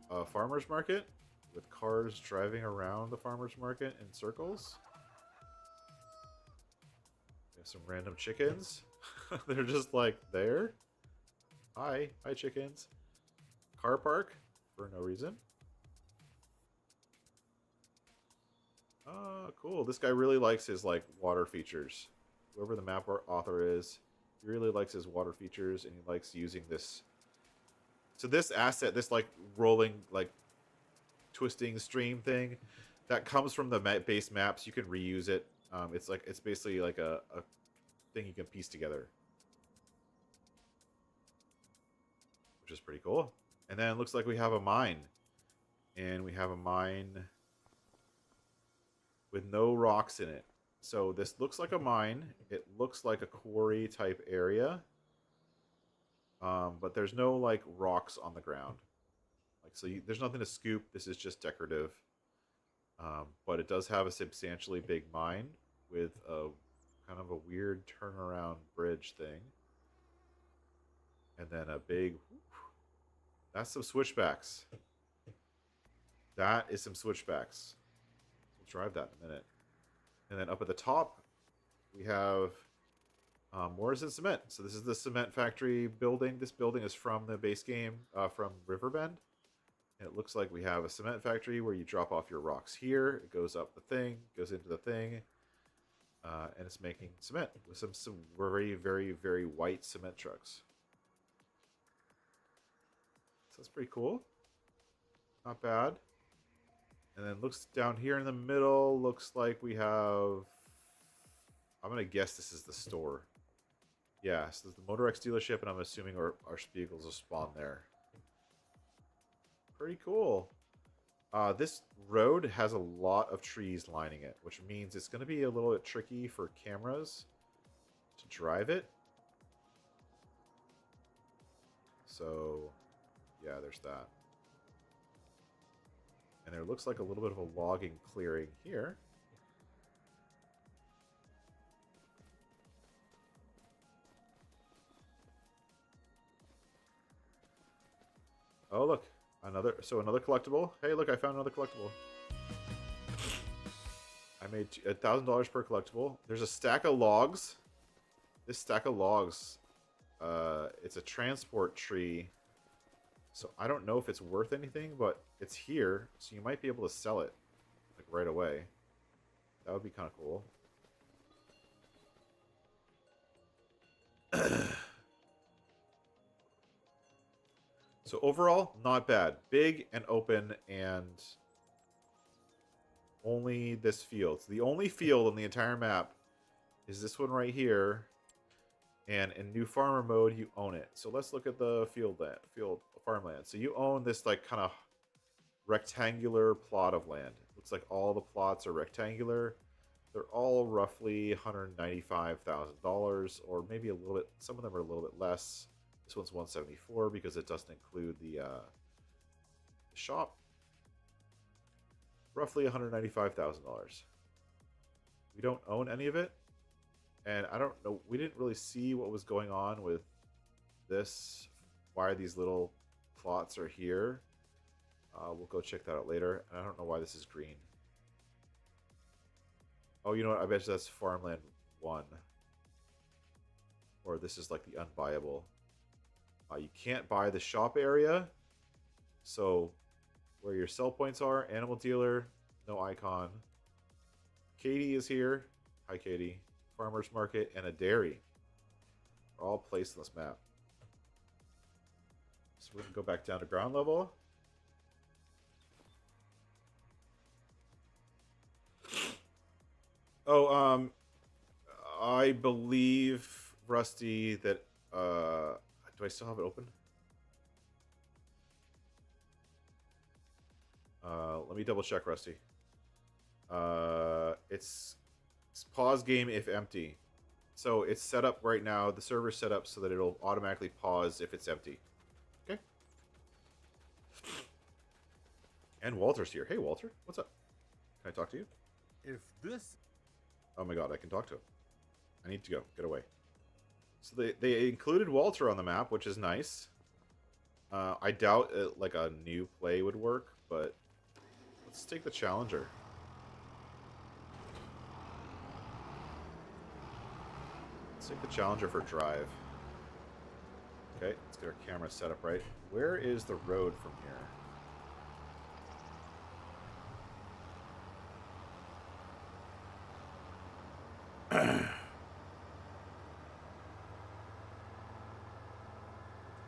a farmer's market with cars driving around the farmer's market in circles. We have some random chickens. They're just like there. Hi chickens. Car park for no reason. Cool. This guy really likes his like water features. Whoever the map author is, he really likes his water features, and he likes using this. So this asset, this like rolling, like twisting stream thing, that comes from the base maps. You can reuse it. It's basically like a thing you can piece together, which is pretty cool. And then it looks like we have a mine, and we have a mine with no rocks in it. So this looks like a mine. It looks like a quarry type area, but there's no like rocks on the ground. Like there's nothing to scoop. This is just decorative. But it does have a substantially big mine with a kind of a weird turnaround bridge thing, and then a big. That's some switchbacks. That is some switchbacks. Drive that in a minute. And then up at the top we have Morrison Cement. So this is the cement factory building. This building is from the base game, from Riverbend, and it looks like we have a cement factory where you drop off your rocks here. It goes up the thing, goes into the thing, and it's making cement with some very, very, very white cement trucks. So that's pretty cool. Not bad. And then looks down here in the middle, looks like we have... I'm going to guess this is the store. Yeah, so there's the Motor X dealership, and I'm assuming our Spiegels will spawn there. Pretty cool. This road has a lot of trees lining it, which means it's going to be a little bit tricky for cameras to drive it. So, yeah, there's that. And there looks like a little bit of a logging clearing here. Oh, look. Another collectible. Hey, look, I found another collectible. I made $1,000 per collectible. There's a stack of logs. This stack of logs, it's a transport tree. So I don't know if it's worth anything, but it's here, so you might be able to sell it like right away. That would be kind of cool. So overall, not bad. Big and open, and only this field. So the only field on the entire map is this one right here. And in new farmer mode, you own it. So let's look at the field farmland. So you own this like kind of rectangular plot of land. Looks like all the plots are rectangular. They're all roughly $195,000, or maybe a little bit. Some of them are a little bit less. This one's $174 because it doesn't include the shop. Roughly $195,000. We don't own any of it. And I don't know, we didn't really see what was going on with this, why these little plots are here. We'll go check that out later. I don't know why this is green. Oh, you know what? I bet you that's Farmland 1. Or this is like the unbuyable. You can't buy the shop area. So where your sell points are, animal dealer, no icon. Katie is here. Hi, Katie. Farmer's market and a dairy are all placed on this map. So we can go back down to ground level. Oh, I believe, Rusty, that do I still have it open? Let me double check, Rusty. It's pause game if empty. So it's set up right now. The server's set up so that it'll automatically pause if it's empty. Okay. And Walter's here. Hey, Walter. What's up? Can I talk to you? If this... Oh my god, I can talk to him. I need to go. Get away. So they included Walter on the map, which is nice. I doubt like a new play would work, but let's take the Challenger. Let's take the Challenger for drive. Okay, let's get our camera set up right. Where is the road from here?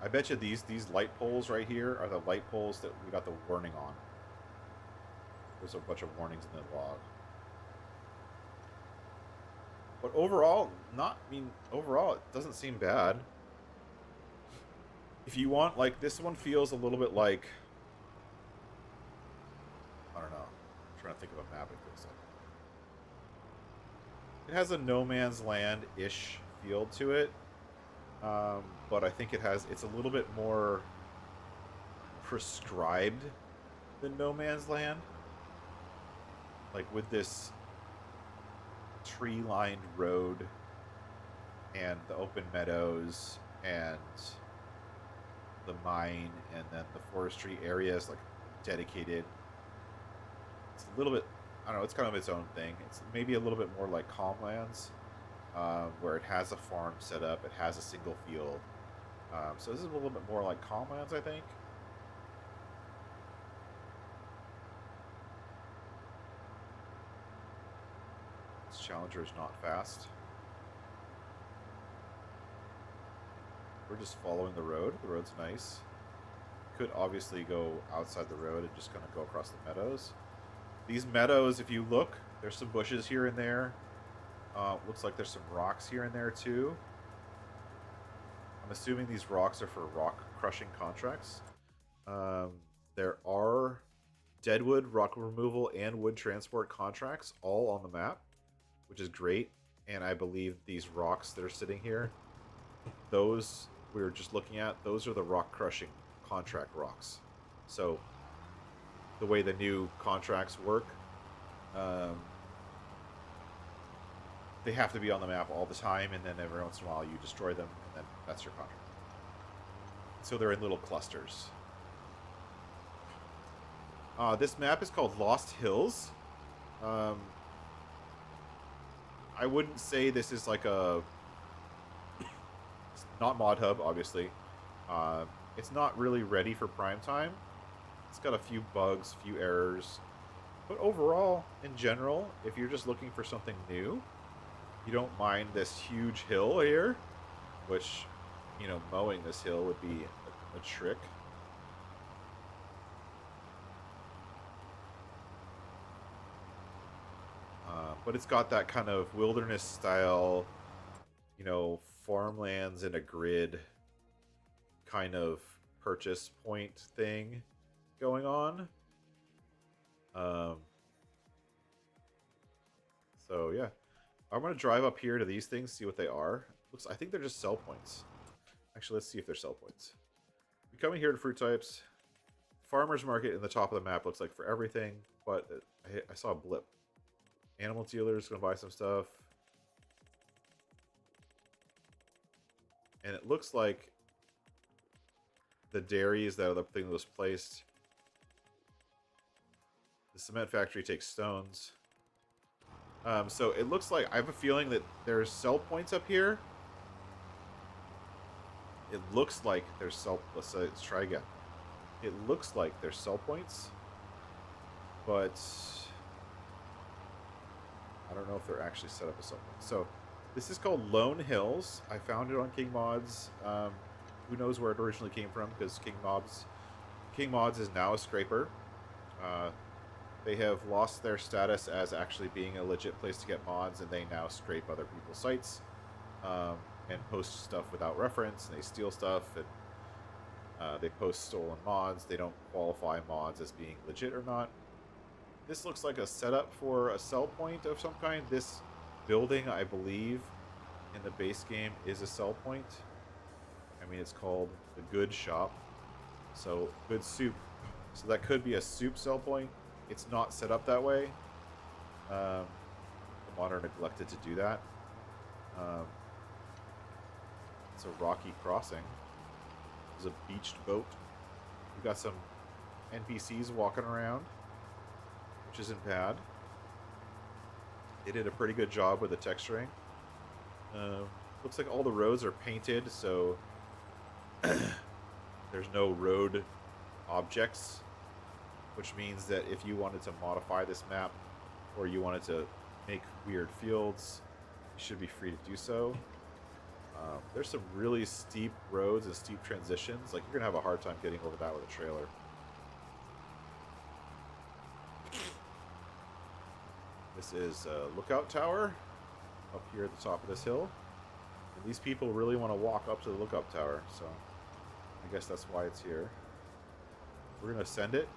I bet you these light poles right here are the light poles that we got the warning on. There's a bunch of warnings in the log. But overall, overall, it doesn't seem bad. If you want, like, this one feels a little bit like, I don't know. I'm trying to think of a map it feels like. It has a No Man's Land-ish feel to it. But I think it's a little bit more prescribed than No Man's Land. Like with this tree-lined road and the open meadows and the mine and then the forestry areas like dedicated. It's a little bit, I don't know, it's kind of its own thing. It's maybe a little bit more like Calmlands, where it has a farm set up, it has a single field. So this is a little bit more like Calmlands, I think. This Challenger is not fast. We're just following the road. The road's nice. Could obviously go outside the road and just kind of go across the meadows. These meadows, if you look, there's some bushes here and there. Looks like there's some rocks here and there too. I'm assuming these rocks are for rock crushing contracts. There are deadwood, rock removal, and wood transport contracts all on the map, which is great. And I believe these rocks that are sitting here, those we were just looking at, those are the rock crushing contract rocks. So the way the new contracts work, they have to be on the map all the time, and then every once in a while you destroy them, and then that's your contract. So they're in little clusters. This map is called Lost Hills. I wouldn't say this is like a... It's not Mod Hub, obviously. It's not really ready for prime time. It's got a few bugs, few errors. But overall, in general, if you're just looking for something new, you don't mind this huge hill here, which, you know, mowing this hill would be a trick. But it's got that kind of wilderness style, you know, farmlands in a grid kind of purchase point thing going on. So yeah, I'm gonna drive up here to these things, see what they are. I think they're just sell points. Actually, let's see if they're sell points. We're coming here to fruit types. Farmer's market in the top of the map looks like for everything, but I saw a blip. Animal dealer's gonna buy some stuff. And it looks like the dairy is that other thing that was placed. The cement factory takes stones. So it looks like I have a feeling that there's sell points up here. It looks like there's sell. Let's try again. It looks like there's sell points, but I don't know if they're actually set up as sell points. So this is called Lone Hills. I found it on King Mods. Who knows where it originally came from? Because King Mods is now a scraper. They have lost their status as actually being a legit place to get mods, and they now scrape other people's sites and post stuff without reference, and they steal stuff, and they post stolen mods. They don't qualify mods as being legit or not. This looks like a setup for a sell point of some kind. This building, I believe, in the base game is a sell point. I mean, it's called the Good Shop, so good soup. So that could be a soup sell point. It's not set up that way. The modder neglected to do that. It's a rocky crossing. There's a beached boat. We've got some NPCs walking around, which isn't bad. They did a pretty good job with the texturing. Looks like all the roads are painted, so there's no road objects, which means that if you wanted to modify this map or you wanted to make weird fields, you should be free to do so. There's some really steep roads and steep transitions. Like, you're gonna have a hard time getting over that with a trailer. This is a lookout tower up here at the top of this hill. And these people really want to walk up to the lookout tower, so I guess that's why it's here. We're gonna send it.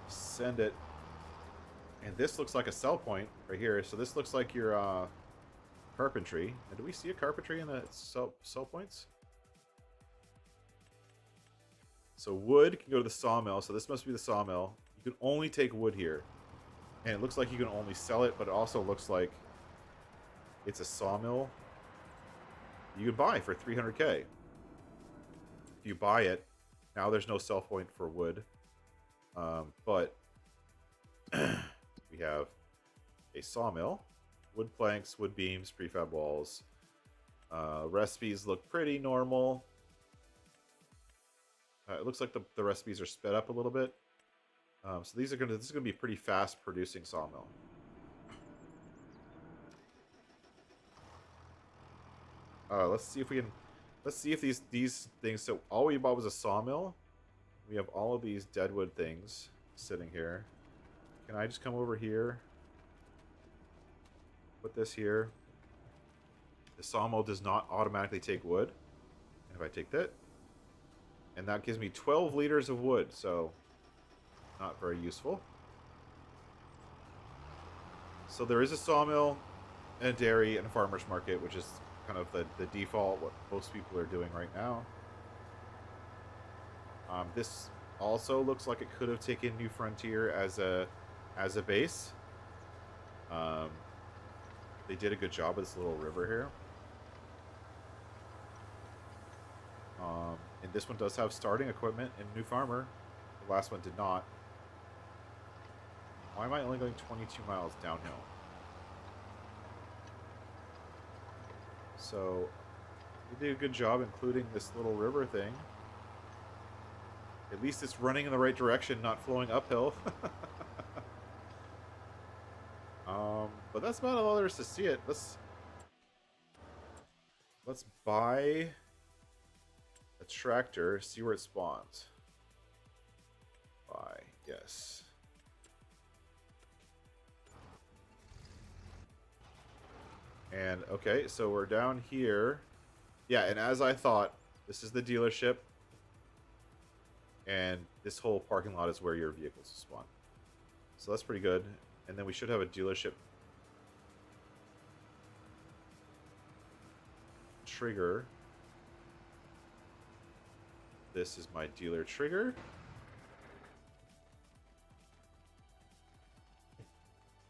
Send it. And this looks like a sell point right here. So this looks like your carpentry. And do we see a carpentry in the sell points? So wood can go to the sawmill. So this must be the sawmill. You can only take wood here. And it looks like you can only sell it, but it also looks like it's a sawmill you can buy for 300k. If you buy it, now there's no sell point for wood. But we have a sawmill, wood planks, wood beams, prefab walls. Recipes look pretty normal. It looks like the recipes are sped up a little bit. So this is gonna be a pretty fast producing sawmill. Let's see if these things. So all we bought was a sawmill. We have all of these deadwood things sitting here. Can I just come over here? Put this here. The sawmill does not automatically take wood. And if I take that, and that gives me 12 liters of wood, so not very useful. So there is a sawmill and a dairy and a farmer's market, which is kind of the default, what most people are doing right now. This also looks like it could have taken New Frontier as a base. They did a good job with this little river here. And this one does have starting equipment in New Farmer. The last one did not. Why am I only going 22 miles downhill? So, they did a good job including this little river thing. At least it's running in the right direction, not flowing uphill. But that's about all there is to see it. Let's buy a tractor, see where it spawns. Buy, yes. And okay, so we're down here. Yeah, and as I thought, this is the dealership. And this whole parking lot is where your vehicles spawn. So that's pretty good. And then we should have a dealership trigger. This is my dealer trigger.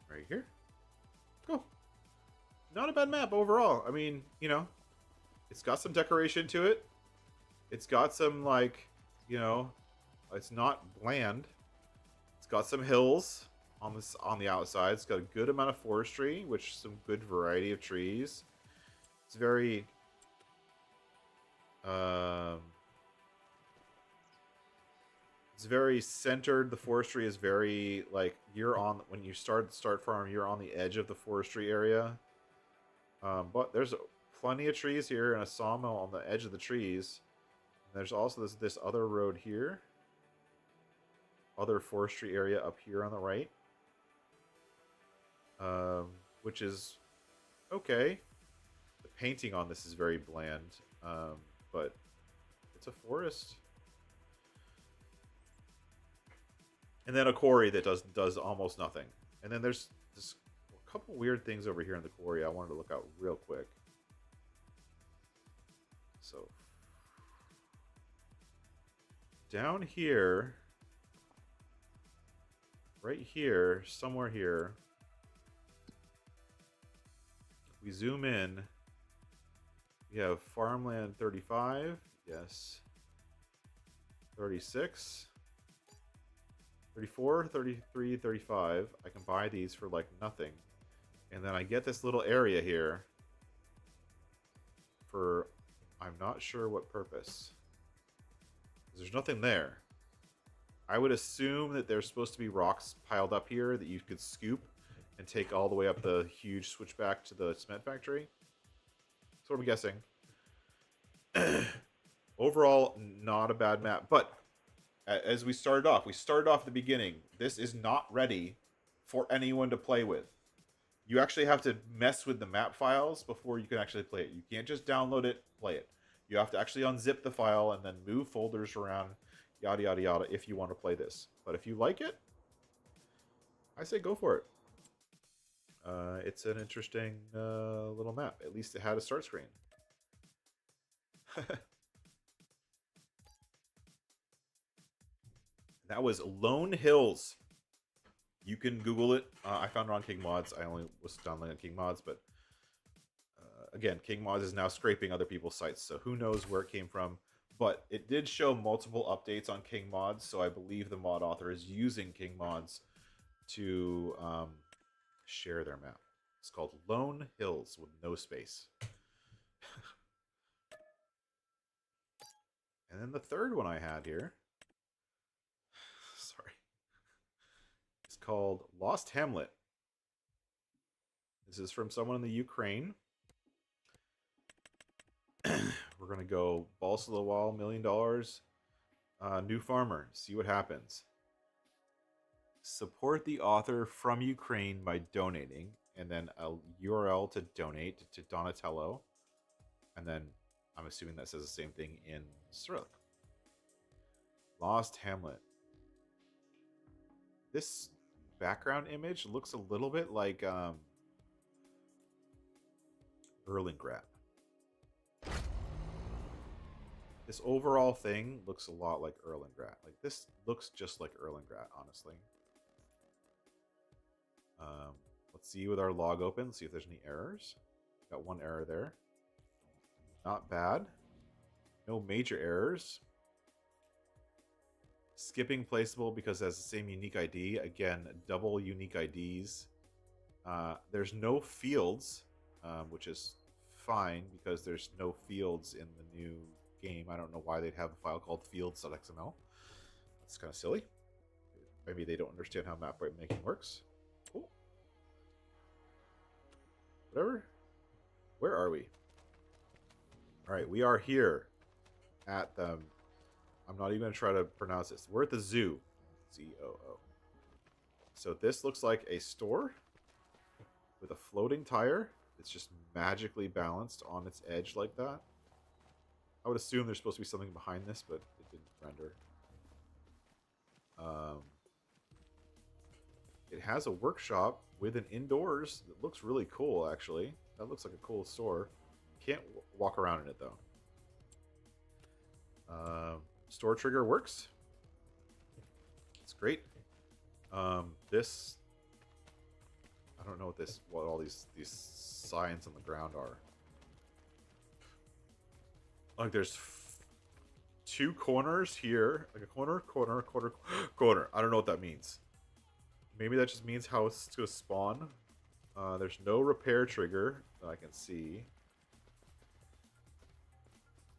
Right here. Go. not a bad map overall. I mean, you know, it's got some decoration to it. It's got some, like, you know, it's not bland. It's got some hills on the outside. It's got a good amount of forestry, which is some good variety of trees. It's very um it's very centered. The forestry is very, like, you're on when you start farm, you're on the edge of the forestry area. But there's plenty of trees here and a sawmill on the edge of the trees. And there's also this other road here, other forestry area up here on the right, um, which is okay. The painting on this is very bland, but it's a forest. And then a quarry that does almost nothing. And then there's this a couple weird things over here in the quarry I wanted to look out real quick. So down here, right here, somewhere here, if we zoom in, we have farmland 35, yes, 36, 34, 33, 35. I can buy these for like nothing. And then I get this little area here for I'm not sure what purpose. There's nothing there. I would assume that there's supposed to be rocks piled up here that you could scoop and take all the way up the huge switchback to the cement factory. That's what I'm guessing. Overall, not a bad map. But as we started off at the beginning. This is not ready for anyone to play with. You actually have to mess with the map files before you can actually play it. You can't just download it, play it. You have to actually unzip the file and then move folders around, yada, yada, yada, if you want to play this. But if you like it, I say go for it. It's an interesting little map. At least it had a start screen. That was Lone Hills. You can Google it. I found it on King Mods. I only was downloading on King Mods, but again, King Mods is now scraping other people's sites, so who knows where it came from. But it did show multiple updates on King Mods, so I believe the mod author is using King Mods to share their map. It's called Lone Hills with no space. And then the third one I had here, sorry, it's called Lost Hamlet. This is from someone in the Ukraine. We're going to go balls to the wall, $1 million. New farmer. See what happens. Support the author from Ukraine by donating. And then a URL to donate to Donatello. And then I'm assuming that says the same thing in Cyrillic. Lost Hamlet. This background image looks a little bit like Erlingrad. This overall thing looks a lot like Erlingrad. Like, this looks just like Erlingrad, honestly. Let's see with our log open. Let's see if there's any errors. Got one error there. Not bad. No major errors. Skipping placeable because it has the same unique ID. Again, double unique IDs. There's no fields, which is fine because there's no fields in the new game. I don't know why they'd have a file called fields.xml. That's kind of silly. Maybe they don't understand how map making works. Cool. Whatever. Where are we? All right, we are here at the... I'm not even going to try to pronounce this. We're at the zoo. Z-O-O. So this looks like a store with a floating tire. It's just magically balanced on its edge like that. I would assume there's supposed to be something behind this, but it didn't render. It has a workshop with an indoors that looks really cool, actually. That looks like a cool store. Can't walk around in it, though. Store trigger works. It's great. This I don't know what all these signs on the ground are. Like there's two corners here, like a corner, corner. I don't know what that means. Maybe that just means how it's to spawn. There's no repair trigger that I can see.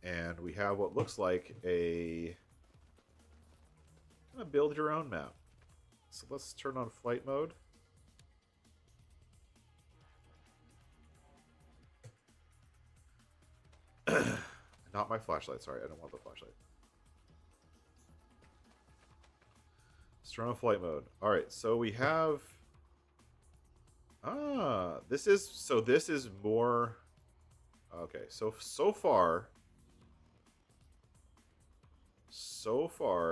And we have what looks like a build your own map. So let's turn on flight mode. Not my flashlight, sorry, I don't want the flashlight. Let's turn on flight mode. Alright, so we have... this is more... Okay, so far,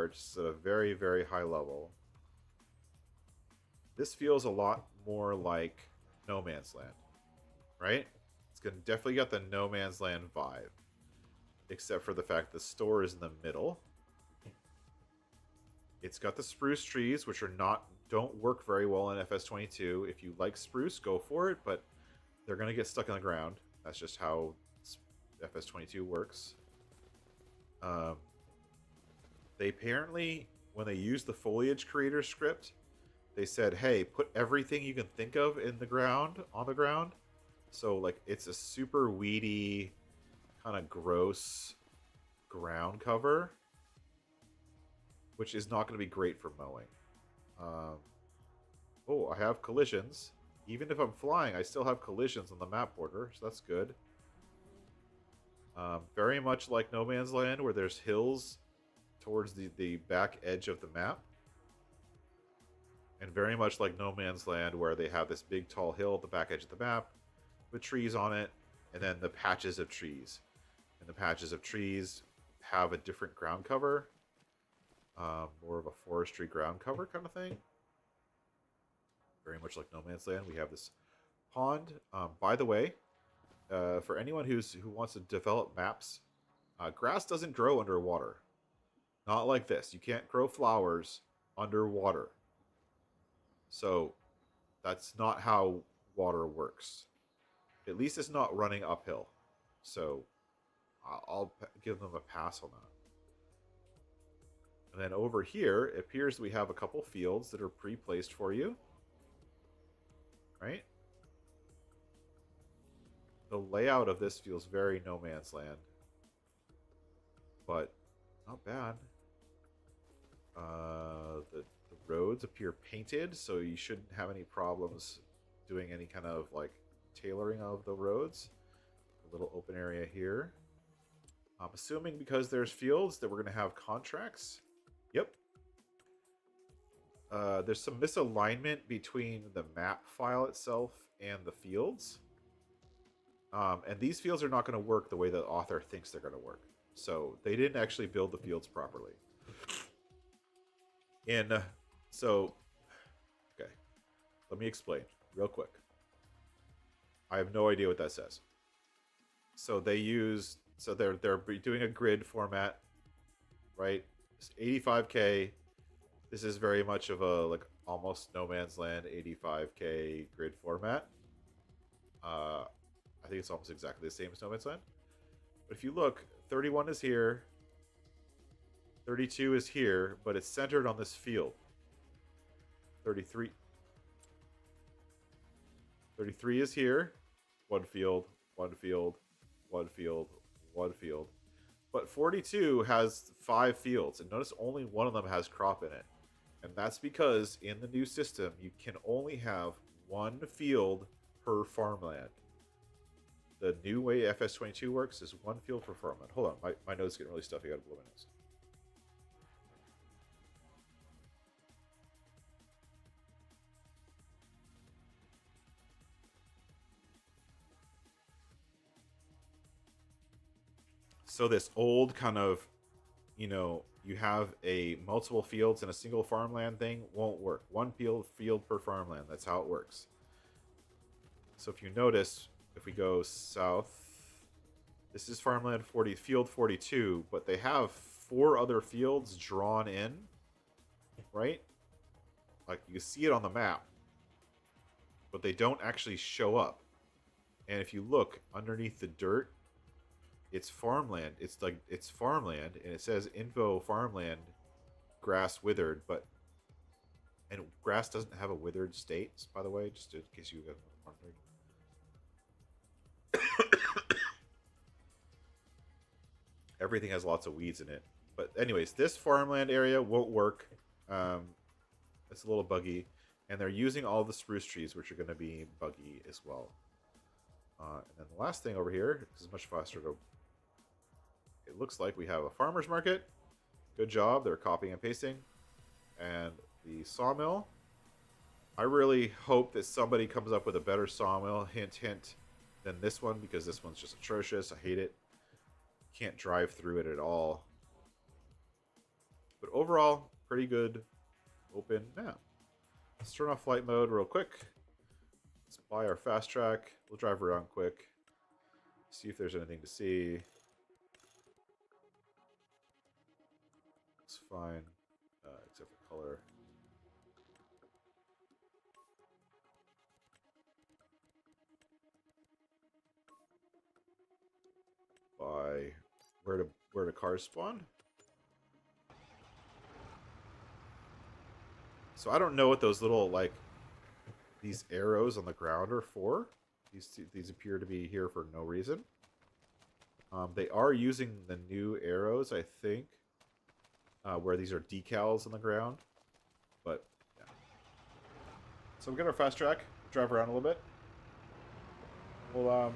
just at a very, very high level, this feels a lot more like No Man's Land, right? It's gonna definitely got the No Man's Land vibe, except for the fact the store is in the middle. It's got the spruce trees, which don't work very well in FS22. If you like spruce, go for it, but they're gonna get stuck in the ground. That's just how FS22 works. They apparently, when they used the foliage creator script, they said, hey, put everything you can think of on the ground. So like it's a super weedy, kind of gross ground cover, which is not going to be great for mowing. Oh, I have collisions. Even if I'm flying, I still have collisions on the map border, so that's good. Very much like No Man's Land, where there's hills towards the back edge of the map. And very much like No Man's Land, where they have this big tall hill at the back edge of the map with trees on it, and then the patches of trees. And the patches of trees have a different ground cover, more of a forestry ground cover kind of thing. Very much like No Man's Land, we have this pond. By the way, for anyone who wants to develop maps, grass doesn't grow underwater. Not like this. You can't grow flowers underwater. So that's not how water works. At least it's not running uphill. So I'll give them a pass on that. And then over here, it appears we have a couple fields that are pre-placed for you. Right? The layout of this feels very No Man's Land. But not bad. The roads appear painted, so you shouldn't have any problems doing any kind of like tailoring of the roads. A little open area here. I'm assuming because there's fields that we're going to have contracts. Yep. There's some misalignment between the map file itself and the fields. And these fields are not going to work the way the author thinks they're going to work. So they didn't actually build the fields properly. And so, okay, let me explain real quick. I have no idea what that says. So they're doing a grid format, right? It's 85K. This is very much of a like almost No Man's Land 85K grid format. I think it's almost exactly the same as No Man's Land. But if you look, 31 is here, 32 is here, but it's centered on this field. 33 is here. One field, one field, one field, one field. But 42 has 5 fields, and notice only one of them has crop in it. And that's because in the new system, you can only have 1 field per farmland. The new way FS22 works is 1 field per farmland. Hold on, my nose is getting really stuffy. I gotta blow my nose. So this old kind of, you have a multiple fields in a single farmland thing won't work. 1 field per farmland. That's how it works. So if you notice, if we go south, this is farmland 40, field 42, but they have 4 other fields drawn in, right? Like you see it on the map. but they don't actually show up. And if you look underneath the dirt, it's farmland. It's farmland, and it says info farmland, grass withered, but and grass doesn't have a withered state, by the way, just in case you guys were wondering. Everything has lots of weeds in it. But anyways, this farmland area won't work. Um, it's a little buggy, and they're using all the spruce trees, which are going to be buggy as well. And then the last thing over here is much faster to. It looks like we have a farmer's market. Good job. They're copying and pasting. And the sawmill. I really hope that somebody comes up with a better sawmill, hint, hint, than this one, because this one's just atrocious. I hate it. Can't drive through it at all. But overall, pretty good open map. Let's turn off flight mode real quick. Let's buy our fast track. We'll drive around quick. See if there's anything to see. It's fine, except for color. By where do cars spawn? So I don't know what those little these arrows on the ground are for. These appear to be here for no reason. They are using the new arrows, I think, where these are decals on the ground. But yeah. So we got our fast track. Drive around a little bit. We'll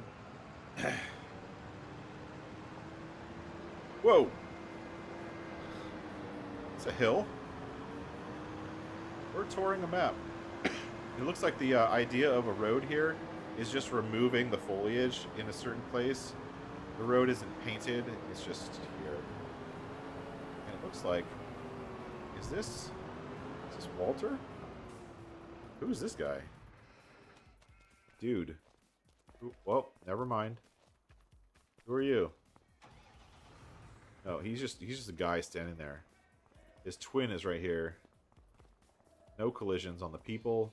Whoa! It's a hill. We're touring a map. It looks like the idea of a road here is just removing the foliage in a certain place. The road isn't painted, it's just here. And it looks like... Is this Walter? Who's this guy? Dude. Well, never mind. Who are you? No, he's just a guy standing there. His twin is right here. No collisions on the people.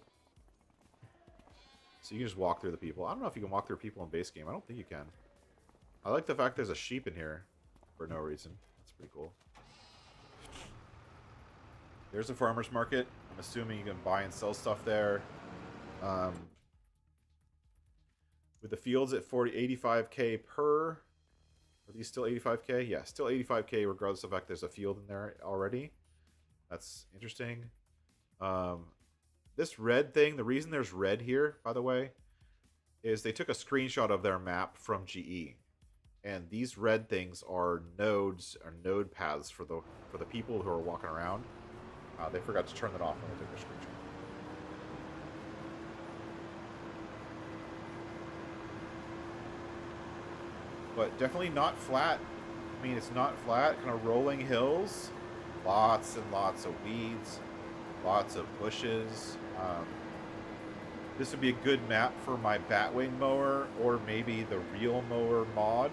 So you can just walk through the people. I don't know if you can walk through people in base game. I don't think you can. I like the fact there's a sheep in here for no reason. That's pretty cool. There's a farmer's market. I'm assuming you can buy and sell stuff there. With the fields at 85k per... Are these still 85k? Yeah, still 85k regardless of the fact there's a field in there already. That's interesting. This red thing, the reason there's red here, by the way, is they took a screenshot of their map from GE. And these red things are nodes, or node paths for the people who are walking around. They forgot to turn that off when they took their screenshot. But definitely not flat. I mean, it's not flat. Kind of rolling hills. Lots and lots of weeds. Lots of bushes. This would be a good map for my Batwing mower, or maybe the Real Mower mod,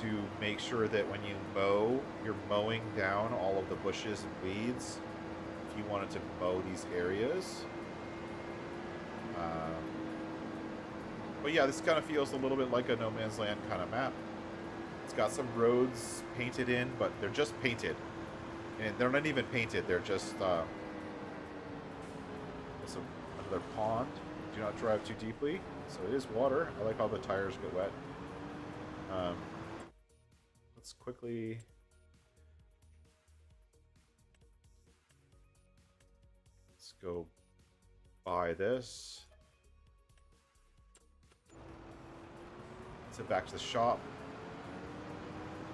to make sure that when you mow, you're mowing down all of the bushes and weeds. If you wanted to mow these areas. But yeah, this kind of feels a little bit like a No Man's Land kind of map. It's got some roads painted in, but they're just painted. And they're not even painted, they're just... There's another pond. Do not drive too deeply. So it is water. I like how the tires get wet. Let's quickly... Let's go buy this. Let's head back to the shop.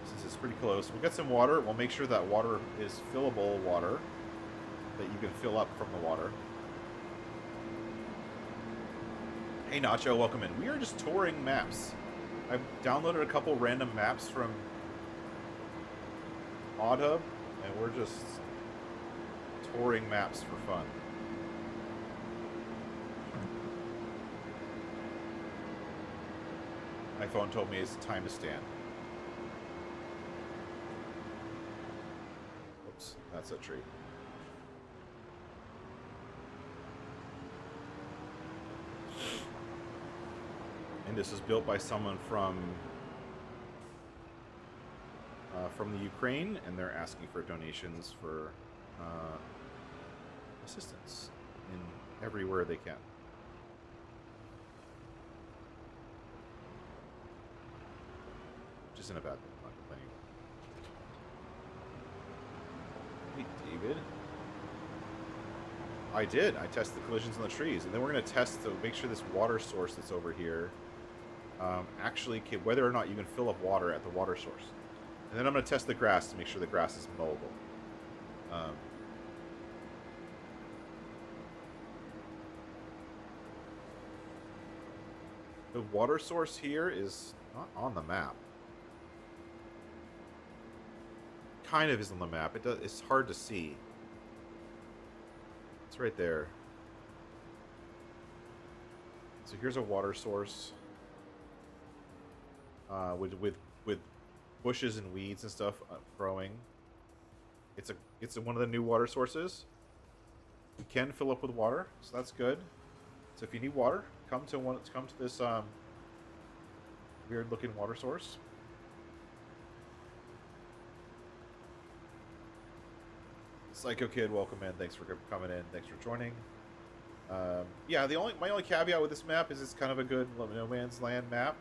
Since it's pretty close. We'll get some water. We'll make sure that water is fillable water. That you can fill up from the water. Hey Nacho, welcome in. We are just touring maps. I've downloaded a couple random maps from ModHub, and we're just touring maps for fun. My phone told me it's time to stand. Oops, that's a tree. and this was built by someone from the Ukraine, and they're asking for donations for assistance in everywhere they can. Which isn't a bad thing, I'm not complaining. Hey, David. I did. I tested the collisions on the trees, and then we're going to test to make sure this water source that's over here actually can, whether or not you can fill up water at the water source. And then I'm going to test the grass to make sure the grass is mowable. The water source here is not on the map. Kind of is on the map. It's hard to see. It's right there. So here's a water source with bushes and weeds and stuff growing. It's one of the new water sources. You can fill up with water, so that's good. So if you need water, come to this weird looking water source. Psycho Kid, welcome in. Thanks for coming in. Thanks for joining. Yeah, my only caveat with this map is it's kind of a good no man's land map.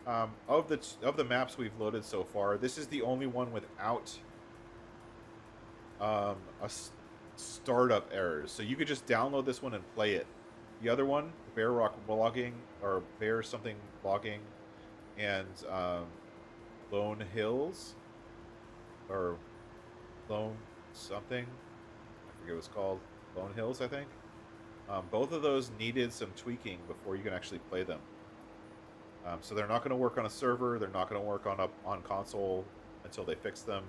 Of the maps we've loaded so far, this is the only one without startup errors. So you could just download this one and play it. The other one, Bear Rock logging or Bear something logging, and Lone Hills or Lone something, I forget what it's called, Lone Hills, I think. Both of those needed some tweaking before you can actually play them. So they're not going to work on a server. They're not going to work on console until they fix them.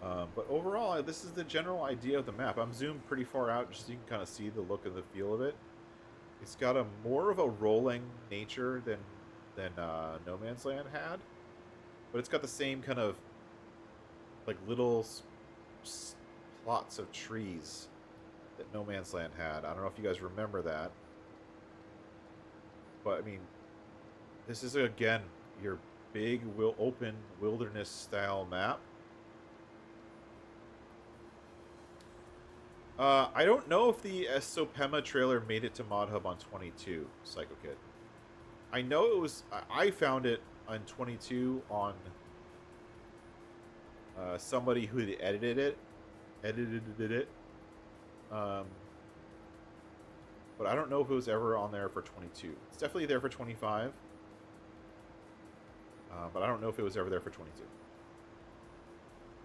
But overall, this is the general idea of the map. I'm zoomed pretty far out just so you can kind of see the look and the feel of it. It's got a more of a rolling nature than No Man's Land had, but it's got the same kind of like little plots of trees that No Man's Land had. I don't know if you guys remember that. But, I mean, this is, again, your big, open wilderness-style map. I don't know if the Sopema trailer made it to Mod Hub on 22, Psycho Kid. I know it was... I found it on 22 on somebody who had edited it. But I don't know if it was ever on there for 22. It's definitely there for 25. But I don't know if it was ever there for 22.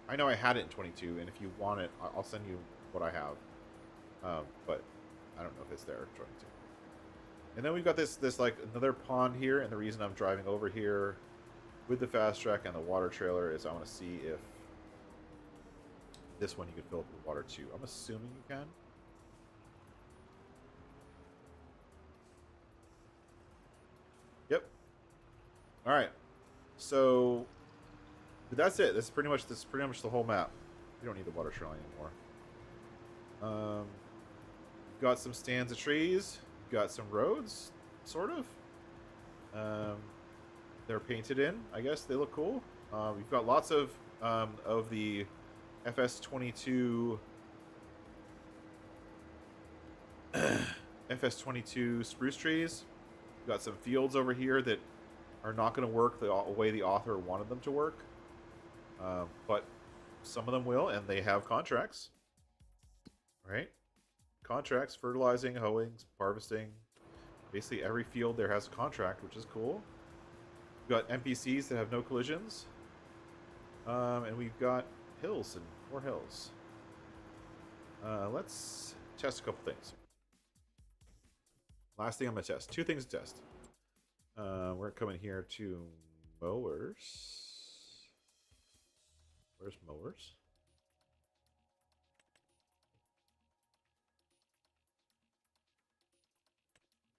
I know I had it in 22, and if you want it, I'll send you what I have. But I don't know if it's there for 22. And then we've got this like another pond here, and the reason I'm driving over here with the fast track and the water trailer is I want to see if this one you can fill up with water too. I'm assuming you can. Yep. All right. So that's it. This is pretty much the whole map. You don't need the water trailer anymore. You've got some stands of trees. You've got some roads, sort of. They're painted in. I guess they look cool. We've got lots of the FS22 FS22 spruce trees. We've got some fields over here that are not going to work the way the author wanted them to work. But some of them will, and they have contracts. Right? Contracts, fertilizing, hoeing, harvesting. Basically every field there has a contract, which is cool. We've got NPCs that have no collisions. And we've got hills and more hills. Let's test a couple things. Last thing I'm going to test. Two things to test. We're coming here to mowers. Where's mowers?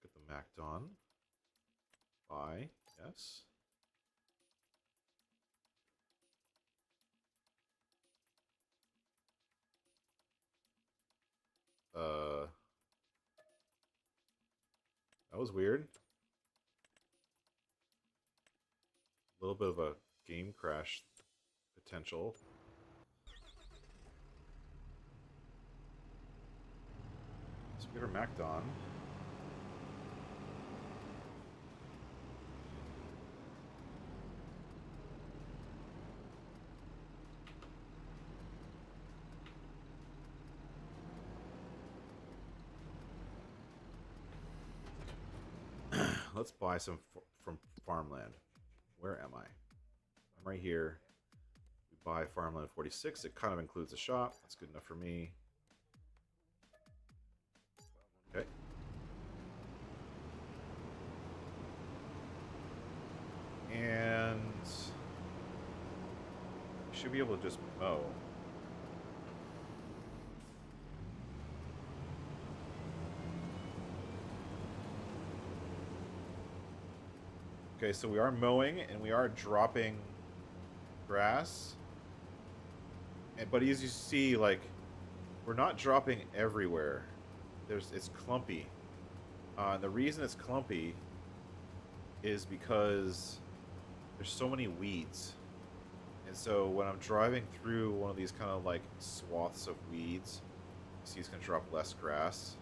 Get the Mac on. Buy. Yes. That was weird. A little bit of a game crash potential. Let's get our Mac on. Let's buy some from farmland. Where am I? I'm right here. We buy farmland 46. It kind of includes a shop. That's good enough for me. Okay. And we should be able to just mow. Okay, so we are mowing and we are dropping grass. But as you see, like, we're not dropping everywhere. It's clumpy. And the reason it's clumpy is because there's so many weeds. And so when I'm driving through one of these kind of like swaths of weeds, you see it's going to drop less grass.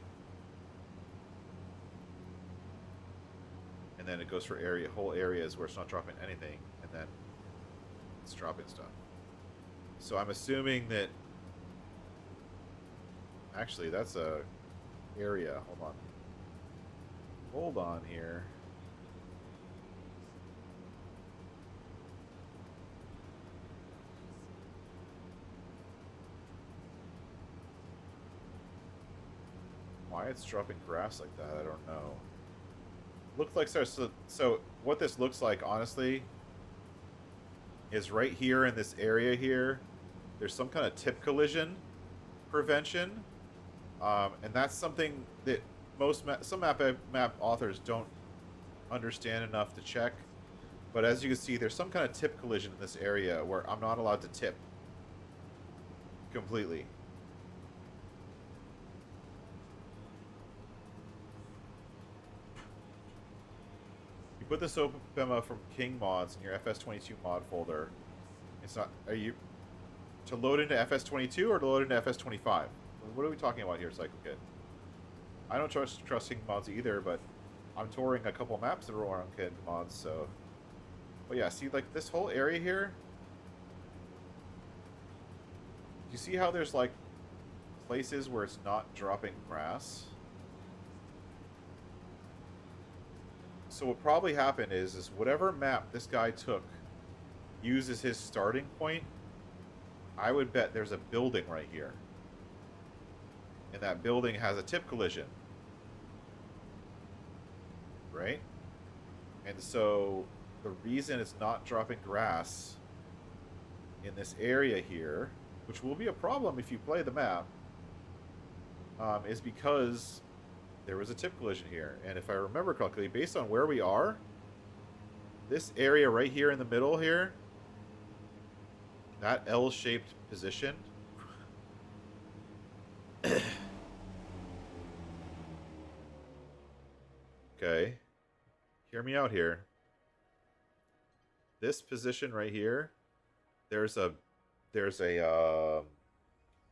And then it goes for whole areas where it's not dropping anything, and then it's dropping stuff. So I'm assuming that... Actually, that's a area. Hold on. Hold on here. Why it's dropping grass like that, I don't know. Looks like so what this looks like, honestly, is right here in this area here, there's some kind of tip collision prevention, and that's something that some map authors don't understand enough to check. But as you can see, there's some kind of tip collision in this area where I'm not allowed to tip completely. Put this OpenBema from King Mods in your FS22 mod folder. It's not... Are you... To load into FS22 or to load into FS25? What are we talking about here, Psycho Kid? I don't trust King Mods either, but I'm touring a couple maps that are on King Mods, so... But yeah, see, like, this whole area here... Do you see how there's, like, places where it's not dropping grass? So what probably happened is whatever map this guy took uses his starting point, I would bet there's a building right here. And that building has a tip collision. Right? And so the reason it's not dropping grass in this area here, which will be a problem if you play the map, is because there was a tip collision here. And if I remember correctly, based on where we are, this area right here in the middle here, that L-shaped position, okay, hear me out here. This position right here, there's a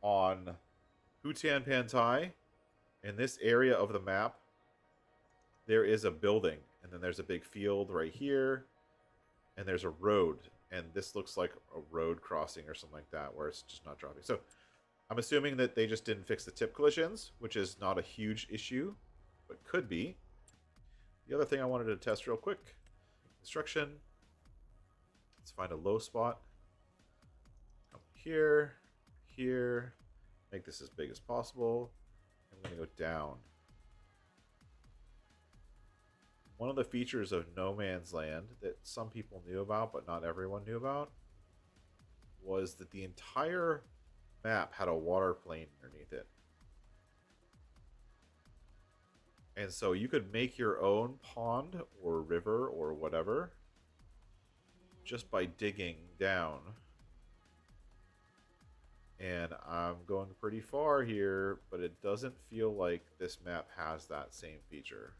on Hutan Pantai, in this area of the map, there is a building, and then there's a big field right here, and there's a road, and this looks like a road crossing or something like that, where it's just not dropping. So I'm assuming that they just didn't fix the tip collisions, which is not a huge issue, but could be. The other thing I wanted to test real quick, construction. Let's find a low spot. Come here, here, make this as big as possible. I'm going to go down. One of the features of No Man's Land that some people knew about, but not everyone knew about, was that the entire map had a water plane underneath it. And so you could make your own pond or river or whatever just by digging down. And I'm going pretty far here, but it doesn't feel like this map has that same feature.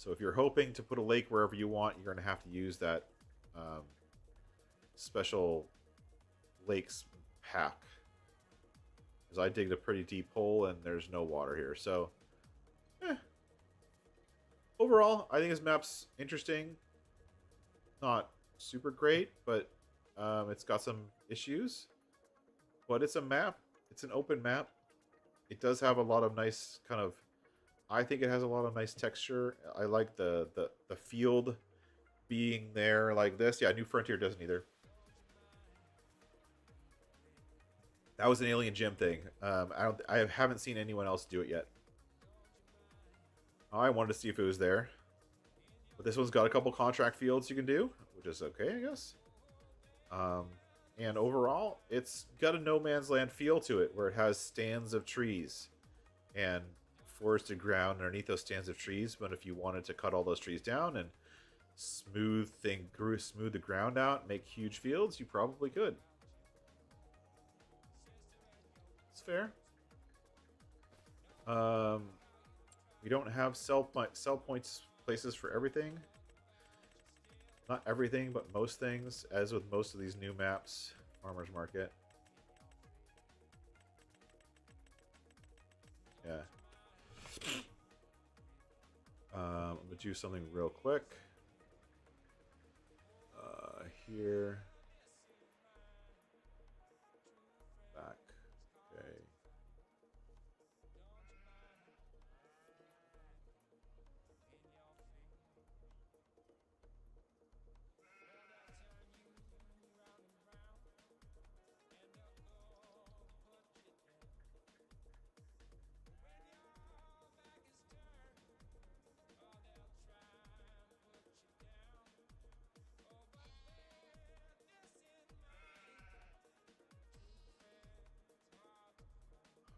So if you're hoping to put a lake wherever you want, you're going to have to use that um, special lakes pack. Because I digged a pretty deep hole and there's no water here. So, overall, I think this map's interesting. Not super great, but it's got some issues. But it's a map. It's an open map. It does have a lot of nice kind of... I think it has a lot of nice texture. I like the field being there like this. Yeah, New Frontier doesn't either. That was an Alien Gym thing. I haven't seen anyone else do it yet. I wanted to see if it was there. But this one's got a couple contract fields you can do, which is okay, I guess. And overall, it's got a no man's land feel to it, where it has stands of trees and forested ground underneath those stands of trees. But if you wanted to cut all those trees down and smooth the ground out, make huge fields, you probably could. It's fair. We don't have sell points places for everything. Not everything, but most things, as with most of these new maps. Farmers Market. Yeah. I'm gonna do something real quick. Here. Back. Okay.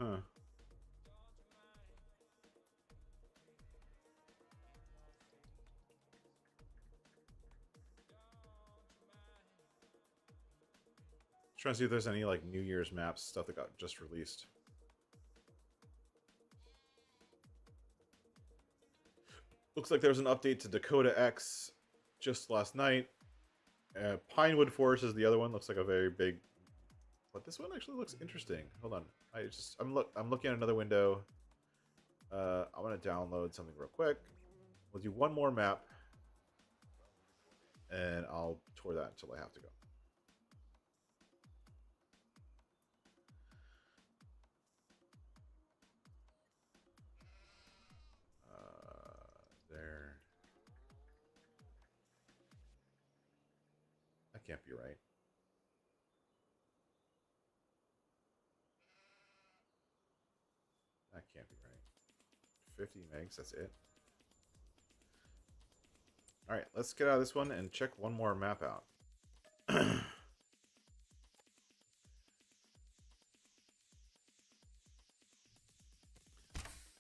Huh. Trying to see if there's any like New Year's maps stuff that got just released. Looks like there was an update to Dakota X just last night. Pinewood Forest is the other one. Looks like a very big. But this one actually looks interesting. Hold on. I'm looking at another window. I want to download something real quick. We'll do one more map, and I'll tour that until I have to go. There. That can't be right. That can't be right. 50 megs, that's it. Alright, let's get out of this one and check one more map out.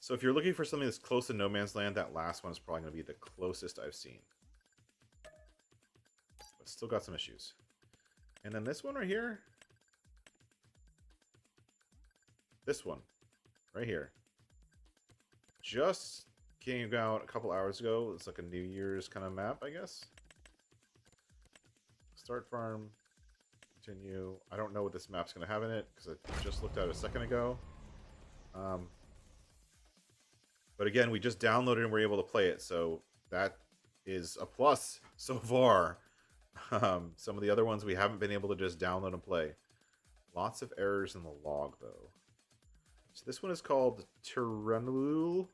So if you're looking for something that's close to No Man's Land, that last one is probably going to be the closest I've seen. But still got some issues. And then this one right here. This one. Right here. Just came out a couple hours ago. It's like a New Year's kind of map, I guess. Start farm. Continue. I don't know what this map's going to have in it, because I just looked at it a second ago. But again, we just downloaded and we're able to play it, so that is a plus so far. Some of the other ones we haven't been able to just download and play. Lots of errors in the log, though. So this one is called Tiranul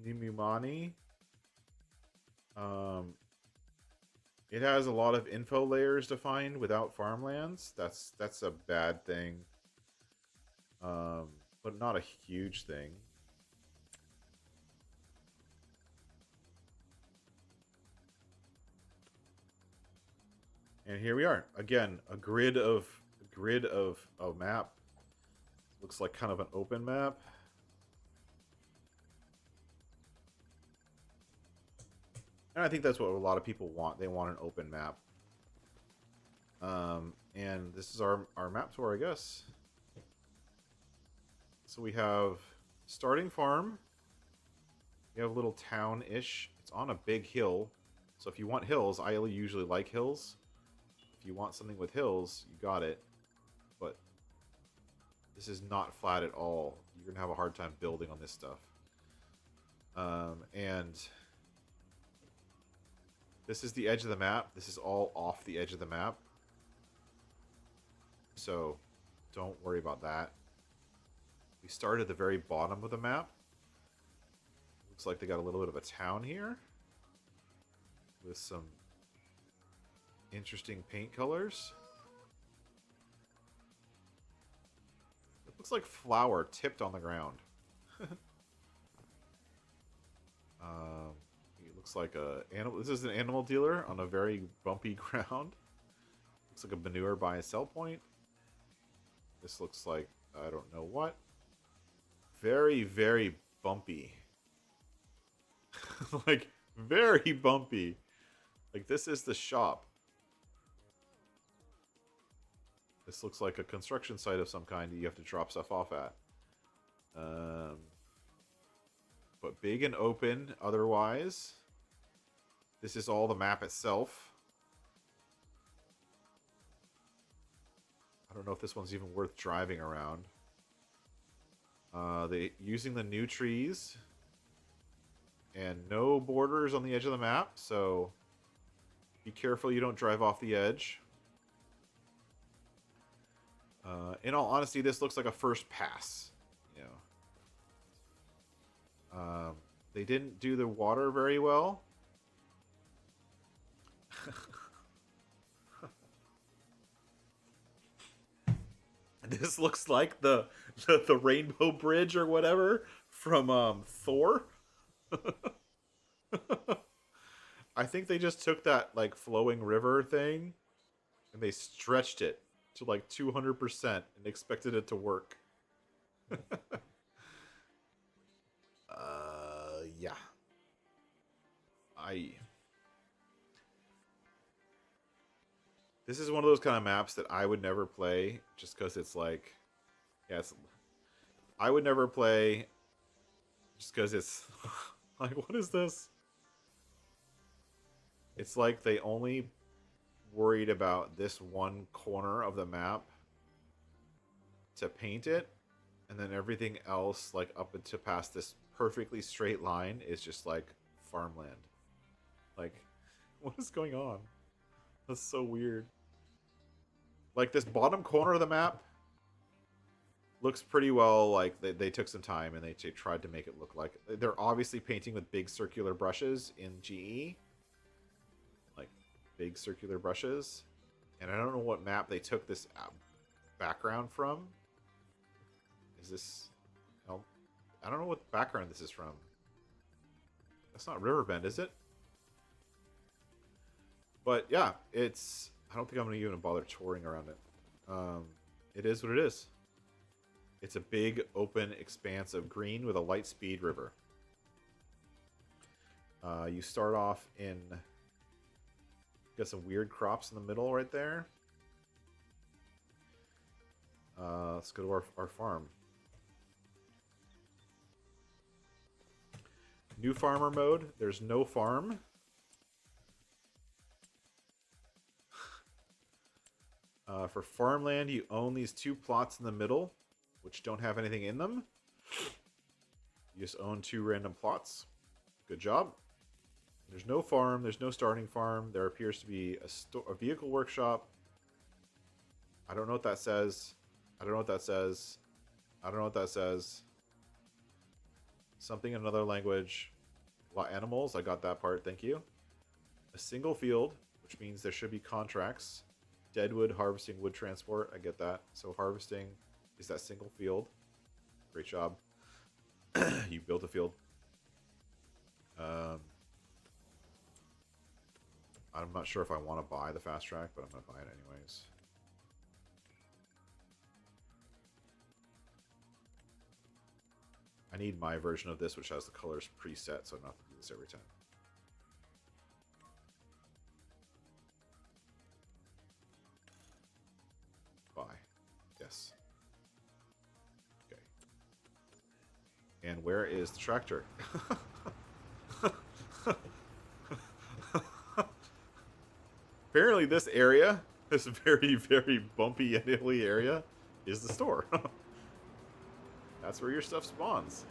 Nimumani. It has a lot of info layers defined without farmlands. That's a bad thing. But not a huge thing. And here we are again, a grid of a map. Looks like kind of an open map. And I think that's what a lot of people want. They want an open map. And this is our map tour, I guess. So we have starting farm. We have a little town-ish. It's on a big hill. So if you want hills, I usually like hills. If you want something with hills, you got it. But this is not flat at all. You're going to have a hard time building on this stuff. And this is the edge of the map. This is all off the edge of the map. So don't worry about that. We start at the very bottom of the map. Looks like they got a little bit of a town here with some interesting paint colors. It looks like flour tipped on the ground. It looks like a animal. This is an animal dealer on a very bumpy ground. Looks like a manure buy and sell point. This looks like I don't know what. Very, very bumpy. Like very bumpy. Like this is the shop. This looks like a construction site of some kind that you have to drop stuff off at. But big and open otherwise. This is all the map itself. I don't know if this one's even worth driving around. They using the new trees. And no borders on the edge of the map, so be careful you don't drive off the edge. In all honesty, this looks like a first pass. You know, they didn't do the water very well. This looks like the Rainbow Bridge or whatever from Thor. I think they just took that like flowing river thing and they stretched it to like 200% and expected it to work. Yeah. This is one of those kind of maps that I would never play just because it's like, yeah, I would never play just because it's like, what is this? It's like they only worried about this one corner of the map to paint it, and then everything else, like up to past this perfectly straight line, is just like farmland. Like, what is going on? That's so weird. Like, this bottom corner of the map looks pretty well like they took some time and they tried to make it look like... They're obviously painting with big circular brushes in GE. Like, big circular brushes. And I don't know what map they took this background from. Is this... Oh, I don't know what background this is from. That's not Riverbend, is it? But yeah, it's... I don't think I'm going to even bother touring around it. It is what it is. It's a big, open expanse of green with a light speed river. You start off in... Got some weird crops in the middle right there. Let's go to our farm. New farmer mode. There's no farm. For farmland, you own these two plots in the middle, which don't have anything in them. You just own two random plots. Good job. There's no farm. There's no starting farm. There appears to be a vehicle workshop. I don't know what that says. I don't know what that says. I don't know what that says. Something in another language. A lot of animals. I got that part. Thank you. A single field, which means there should be contracts. Deadwood, harvesting, wood transport. I get that. So harvesting is that single field. Great job. You built a field. I'm not sure if I want to buy the fast track, but I'm going to buy it anyways. I need my version of this, which has the colors preset, so I don't have to do this every time. Buy. Yes. Okay. And where is the tractor? apparently this area, this very, very bumpy and hilly area, is the store. That's where your stuff spawns.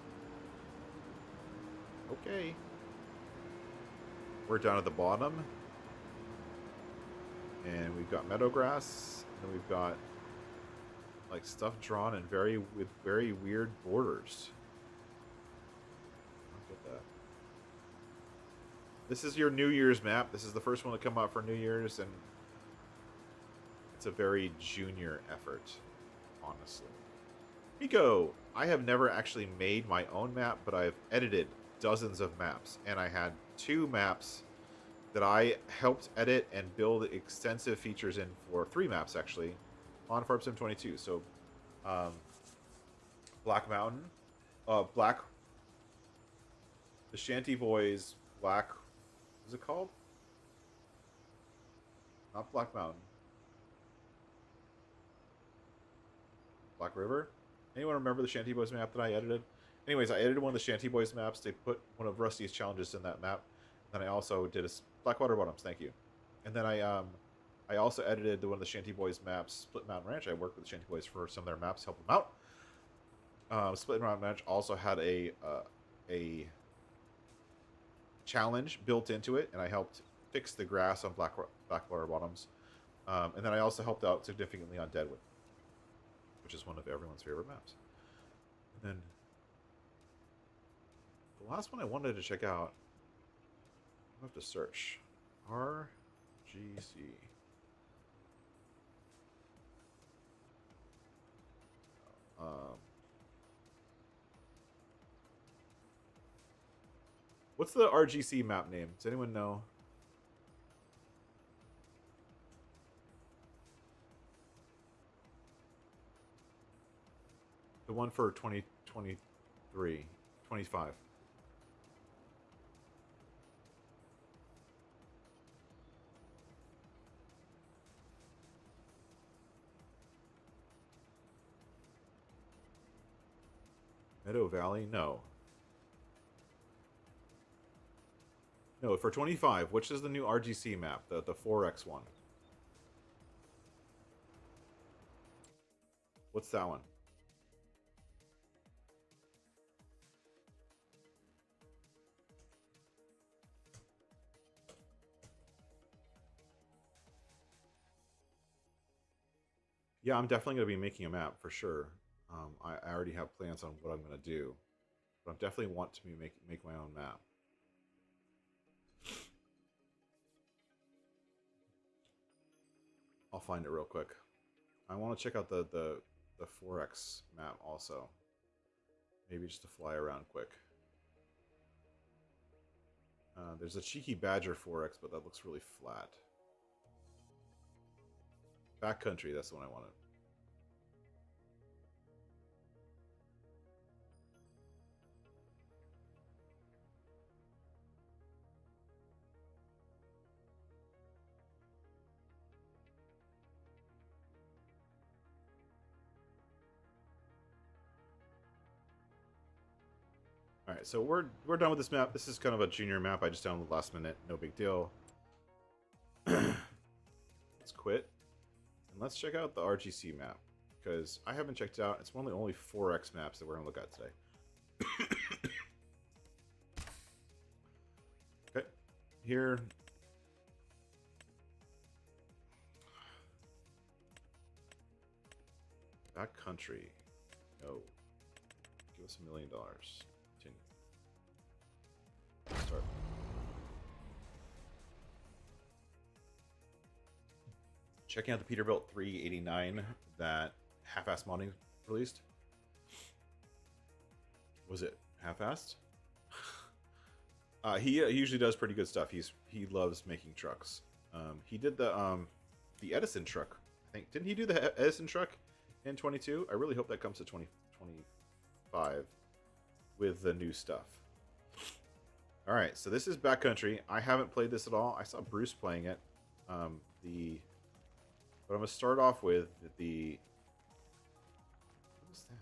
Okay. We're down at the bottom. And we've got meadow grass. And we've got like stuff drawn in with very weird borders. I don't get that. This is your New Year's map. This is the first one to come out for New Year's, and it's a very junior effort, honestly. Nico, I have never actually made my own map, but I've edited dozens of maps, and I had 2 maps that I helped edit and build extensive features in for 3 maps, actually, on Farm Sim 22. So, Black Mountain, the Shanty Boys, what is it called? Not Black Mountain. Black River? Anyone remember the Shanty Boys map that I edited? Anyways, I edited one of the Shanty Boys maps. They put one of Rusty's challenges in that map. Then I also did a Blackwater Bottoms, thank you. And then I also edited one of the Shanty Boys maps, Split Mountain Ranch. I worked with the Shanty Boys for some of their maps, help them out. Split Mountain Ranch also had a challenge built into it, and I helped fix the grass on Blackwater Bottoms. And then I also helped out significantly on Deadwood, which is one of everyone's favorite maps. And then the last one I wanted to check out, I have to search. RGC. What's the RGC map name? Does anyone know? The one for 2023, 25. Meadow Valley? No. No, for 25, which is the new RGC map? The 4X one. What's that one? Yeah, I'm definitely going to be making a map for sure. I already have plans on what I'm going to do, but I definitely want to make my own map. I'll find it real quick. I want to check out the 4X map also. Maybe just to fly around quick. There's a Cheeky Badger 4X, but that looks really flat. Backcountry, that's the one I wanted. All right, so we're done with this map. This is kind of a junior map. I just downloaded last minute. No big deal. Let's quit. And let's check out the RGC map, because I haven't checked it out. It's one of the only 4X maps that we're going to look at today. Okay, here. Backcountry. No. Give us $1 million. Continue. Start. Checking out the Peterbilt 389 that half-ass modding released. Was it half-assed? He usually does pretty good stuff. He loves making trucks. He did the Edison truck. I think didn't he do the Edison truck in 22? I really hope that comes to 2025 with the new stuff. All right, so this is Backcountry. I haven't played this at all. I saw Bruce playing it. But I'm going to start off with the... What is that?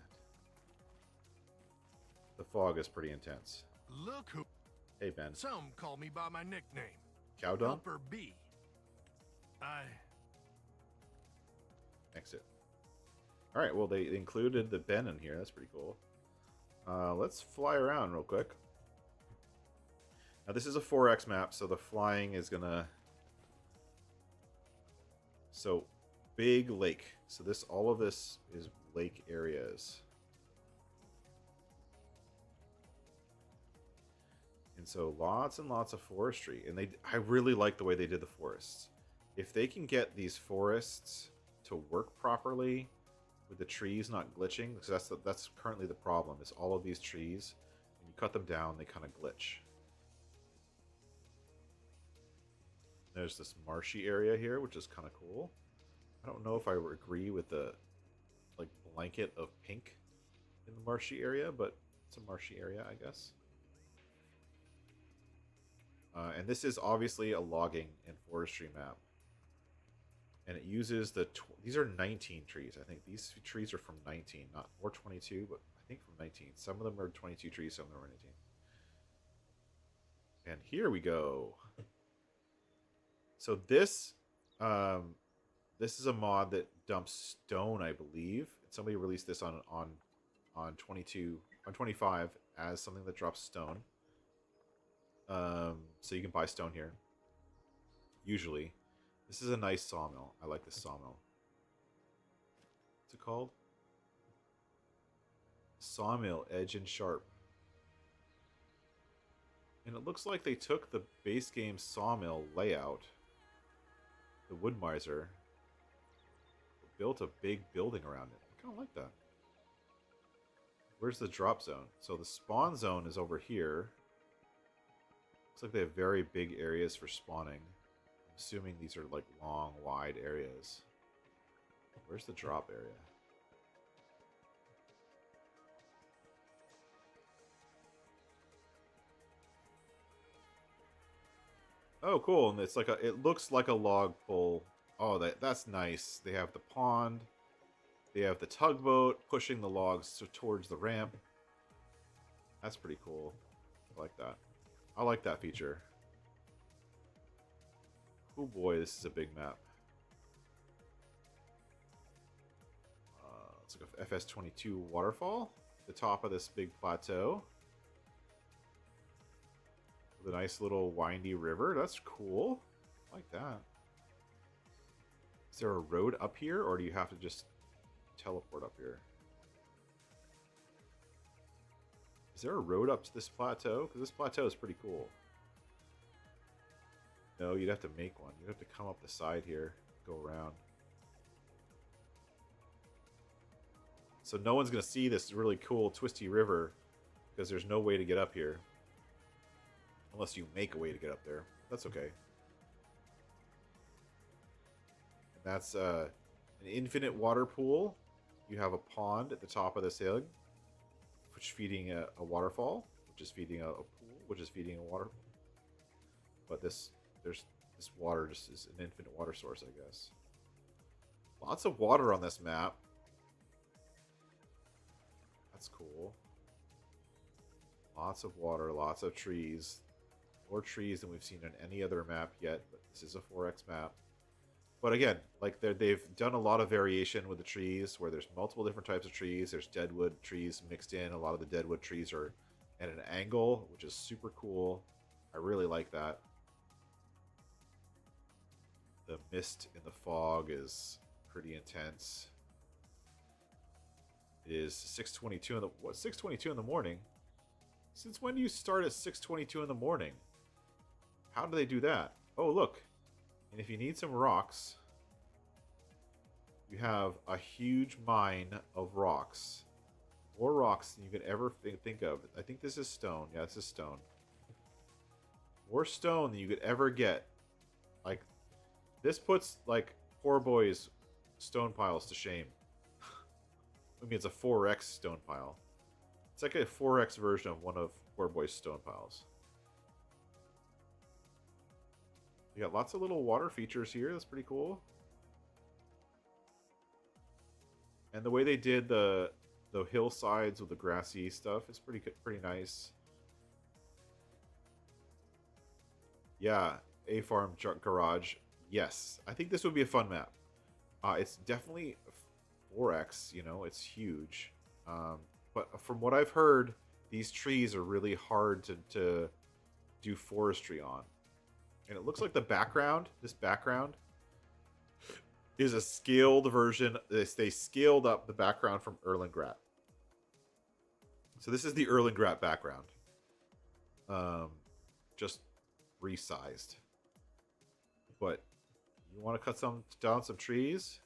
The fog is pretty intense. Look who... Hey, Ben. Some call me by my nickname. Cowdung? Helper B. Aye. Exit. All right, well, they included the Ben in here. That's pretty cool. Let's fly around real quick. Now, this is a 4X map, so the flying is gonna... So, big lake. So all of this is lake areas. And so lots and lots of forestry. And I really like the way they did the forests. If they can get these forests to work properly with the trees not glitching, because that's currently the problem, is all of these trees, when you cut them down, they kind of glitch. There's this marshy area here, which is kind of cool. I don't know if I agree with the like blanket of pink in the marshy area, but it's a marshy area, I guess. And this is obviously a logging and forestry map. And it uses these are 19 trees. I think these trees are from 19, not or 22, but I think from 19. Some of them are 22 trees, some of them are 19. And here we go. So this is a mod that dumps stone, I believe. Somebody released this on 25 as something that drops stone. So you can buy stone here. Usually. This is a nice sawmill. I like this sawmill. What's it called? Sawmill, Edge and Sharp. And it looks like they took the base game sawmill layout, the Wood Miser, built a big building around it. I kind of like that. Where's the drop zone? So the spawn zone is over here. Looks like they have very big areas for spawning. I'm assuming these are like long, wide areas. Where's the drop area? Oh, cool! And it's like it looks like a log pull. Oh, that's nice. They have the pond. They have the tugboat pushing the logs towards the ramp. That's pretty cool. I like that. I like that feature. Oh boy, this is a big map. It's like a FS22 waterfall. The top of this big plateau. With a nice little windy river. That's cool. I like that. Is there a road up here, or do you have to just teleport up here? Is there a road up to this plateau? Because this plateau is pretty cool. No, you'd have to make one. You'd have to come up the side here, go around. So no one's going to see this really cool twisty river because there's no way to get up here. Unless you make a way to get up there. That's okay. And that's an infinite water pool. You have a pond at the top of this hill, which is feeding a waterfall, which is feeding a pool, which is feeding a water. But this water just is an infinite water source, I guess. Lots of water on this map. That's cool. Lots of water, lots of trees. More trees than we've seen on any other map yet, but this is a 4X map. But again, like they've done a lot of variation with the trees, where there's multiple different types of trees. There's deadwood trees mixed in. A lot of the deadwood trees are at an angle, which is super cool. I really like that. The mist and the fog is pretty intense. It is 6:22 in the 6:22 in the morning. Since when do you start at 6:22 in the morning? How do they do that? Oh, look. And if you need some rocks, you have a huge mine of rocks. More rocks than you could ever think of. I think this is stone. Yeah, this is stone. More stone than you could ever get. Like, this puts, like, poor boys' stone piles to shame. I mean, it's a 4X stone pile. It's like a 4X version of one of poor boys' stone piles. You got lots of little water features here. That's pretty cool. And the way they did the hillsides with the grassy stuff is pretty nice. Yeah, A Farm Garage. Yes, I think this would be a fun map. It's definitely 4x, you know, it's huge. But from what I've heard, these trees are really hard to do forestry on. And it looks like the background, this background, is a scaled version. They scaled up the background from Erlengrat. So this is the Erlengrat background. Just resized. But you want to cut down some trees?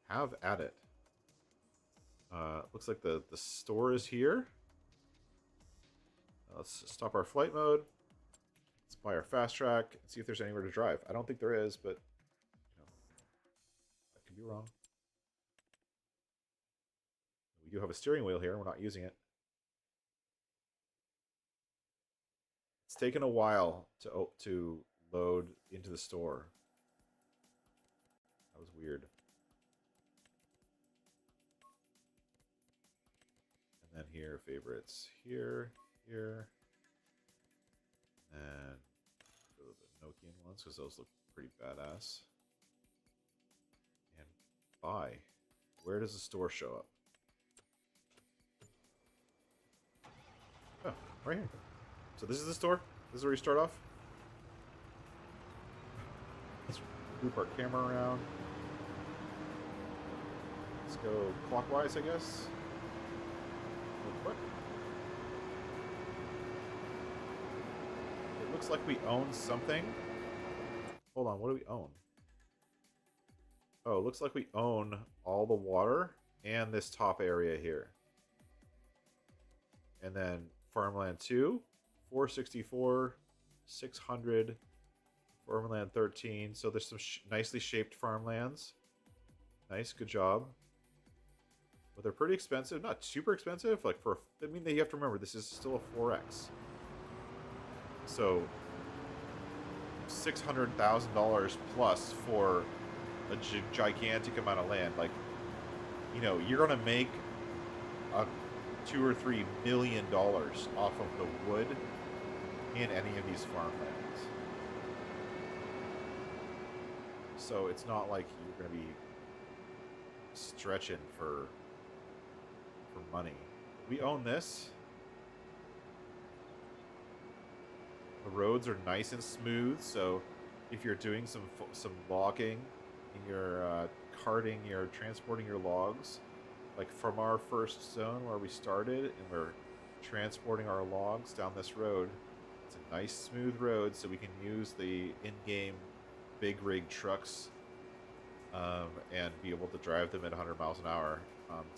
Have at it. Looks like the store is here. Let's stop our flight mode. Let's buy our fast track and see if there's anywhere to drive. I don't think there is, but you know, I could be wrong. We do have a steering wheel here. We're not using it. It's taken a while to load into the store. That was weird. And then here, favorites. Here, here. And go to the Nokian ones because those look pretty badass. And buy. Where does the store show up? Oh, right here. So this is the store? This is where you start off? Let's group our camera around. Let's go clockwise, I guess. Real quick. It looks like we own something. Hold on, what do we own? Oh, it looks like we own all the water and this top area here. And then Farmland 2, 464, 600, Farmland 13. So there's some nicely shaped farmlands. Nice, good job. But they're pretty expensive. Not super expensive. Like for, I mean, you have to remember this is still a 4X. So $600,000 plus for a gigantic amount of land. Like, you know, you're gonna make a $2 or $3 million off of the wood in any of these farmlands. So it's not like you're gonna be stretching for money. We own this. The roads are nice and smooth, so if you're doing some logging, and you're carting, you're transporting your logs, like from our first zone where we started, and we're transporting our logs down this road. It's a nice smooth road, so we can use the in-game big rig trucks and be able to drive them at 100 miles an hour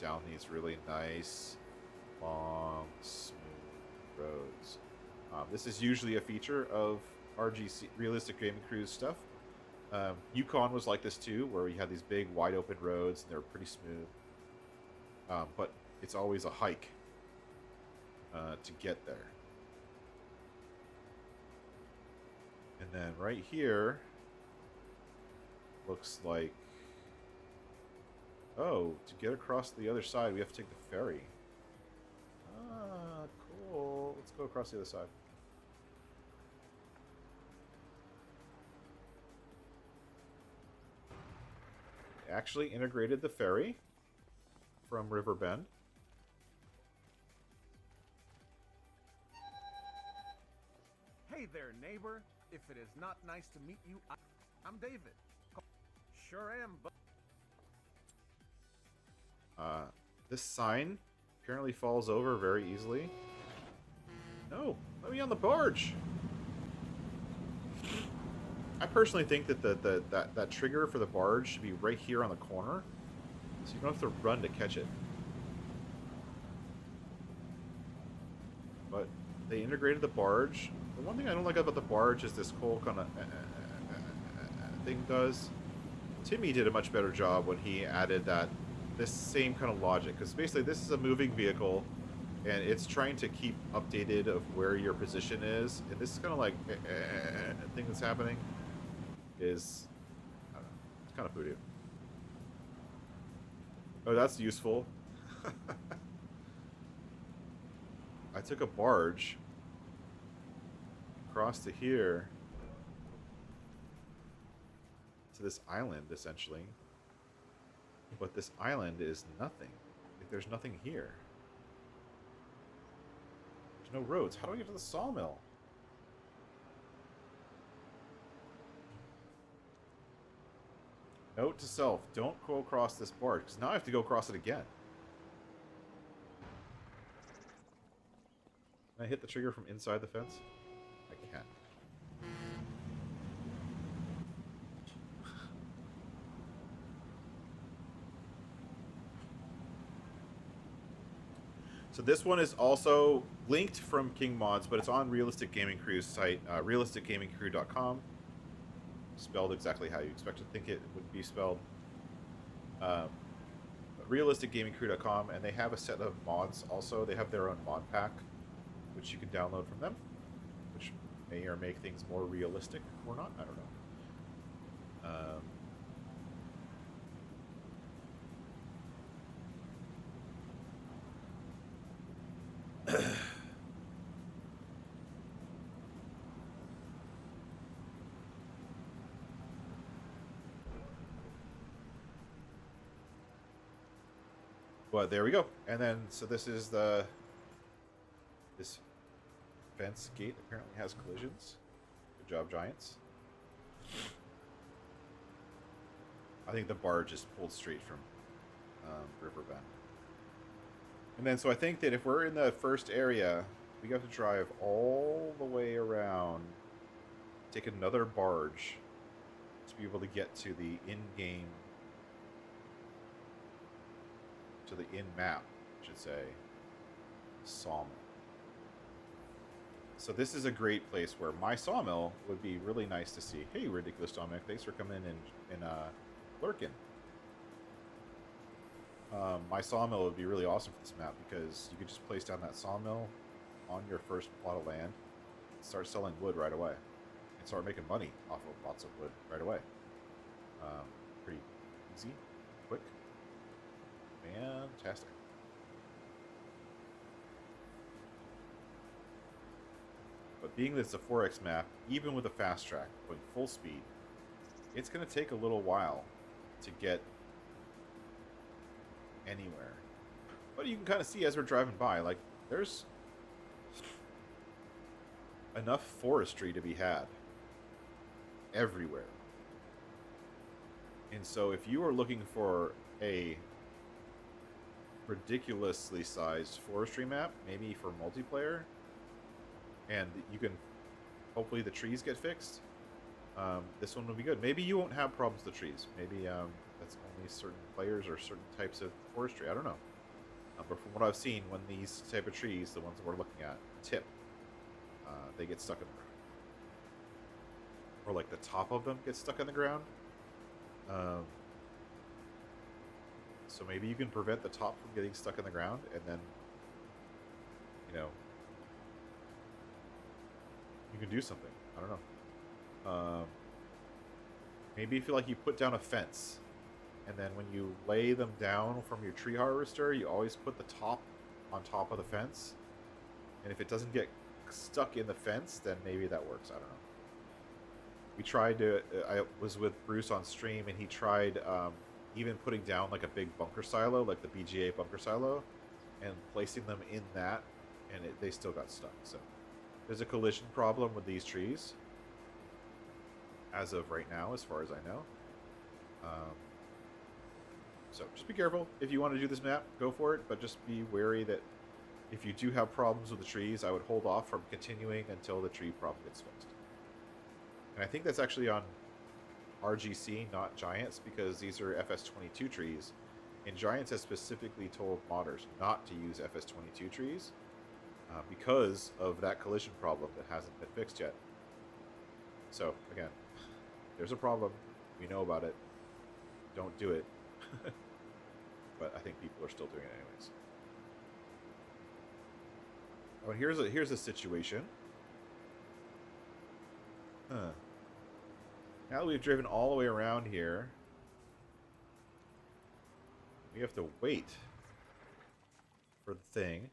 down these really nice, long, smooth roads. This is usually a feature of RGC, Realistic Gaming Cruise stuff. Yukon was like this too, where we had these big, wide open roads, and they were pretty smooth. But it's always a hike to get there. And then right here looks like, oh, to get across the other side, we have to take the ferry. Ah, cool. Let's go across the other side. Actually integrated the ferry from Riverbend. Hey there, neighbor. If it is not nice to meet you, I'm David. Sure am, but... This sign apparently falls over very easily. No, let me on the barge. I personally think that that trigger for the barge should be right here on the corner, so you don't have to run to catch it. But they integrated the barge. The one thing I don't like about the barge is this whole kind of thing does. Timmy did a much better job when he added this same kind of logic, because basically this is a moving vehicle and it's trying to keep updated of where your position is, and this is kind of like thing that's happening is, I don't know, it's kind of voodoo. Oh, that's useful. I took a barge across to here. to this island, essentially. But this island is nothing. Like, there's nothing here. There's no roads. How do I get to the sawmill? Note to self, don't go across this board, because now I have to go across it again. Can I hit the trigger from inside the fence? I can. So this one is also linked from King Mods, but it's on Realistic Gaming Crew's site, realisticgamingcrew.com. Spelled exactly how you expect to think it would be spelled. Realisticgamingcrew.com, and they have a set of mods also. They have their own mod pack, which you can download from them, which may or make things more realistic or not. I don't know. But there we go. And then, so this is this fence gate apparently has collisions. Good job, Giants. I think the barge is pulled straight from Riverbend. And then, so I think that if we're in the first area, we have to drive all the way around, take another barge to be able to get to the in-game, to the in-map, I should say, sawmill. So this is a great place where my sawmill would be really nice to see. Hey, Ridiculous Dominic, thanks for coming in and lurking. My sawmill would be really awesome for this map because you could just place down that sawmill on your first plot of land, and start selling wood right away, and start making money off of lots of wood right away. Pretty easy, quick, fantastic. But being that it's a 4X map, even with a fast track going full speed, it's going to take a little while to get anywhere. But you can kind of see as we're driving by, like, there's enough forestry to be had everywhere. And so if you are looking for a ridiculously sized forestry map, maybe for multiplayer, and you can, hopefully the trees get fixed, this one will be good. Maybe you won't have problems with the trees. Maybe that's only certain players or certain types of forestry. I don't know. But from what I've seen, when these type of trees, the ones that we're looking at, tip, they get stuck in the ground. Or like the top of them get stuck in the ground. So maybe you can prevent the top from getting stuck in the ground, and then, you know, you can do something. I don't know. Maybe if you like, you put down a fence, and then when you lay them down from your tree harvester, you always put the top on top of the fence. And if it doesn't get stuck in the fence, then maybe that works. I don't know. We tried to. I was with Bruce on stream, and he tried even putting down like a big bunker silo, like the BGA bunker silo, and placing them in that, and they still got stuck. So there's a collision problem with these trees as of right now, as far as I know. So just be careful. If you want to do this map, go for it, but just be wary that if you do have problems with the trees, I would hold off from continuing until the tree problem gets fixed. And I think that's actually on RGC, not Giants, because these are FS22 trees, and Giants has specifically told modders not to use FS22 trees because of that collision problem that hasn't been fixed yet. So again, there's a problem. We know about it. Don't do it. But I think people are still doing it anyways. Oh, and here's a situation. Now that we've driven all the way around here, we have to wait for the thing.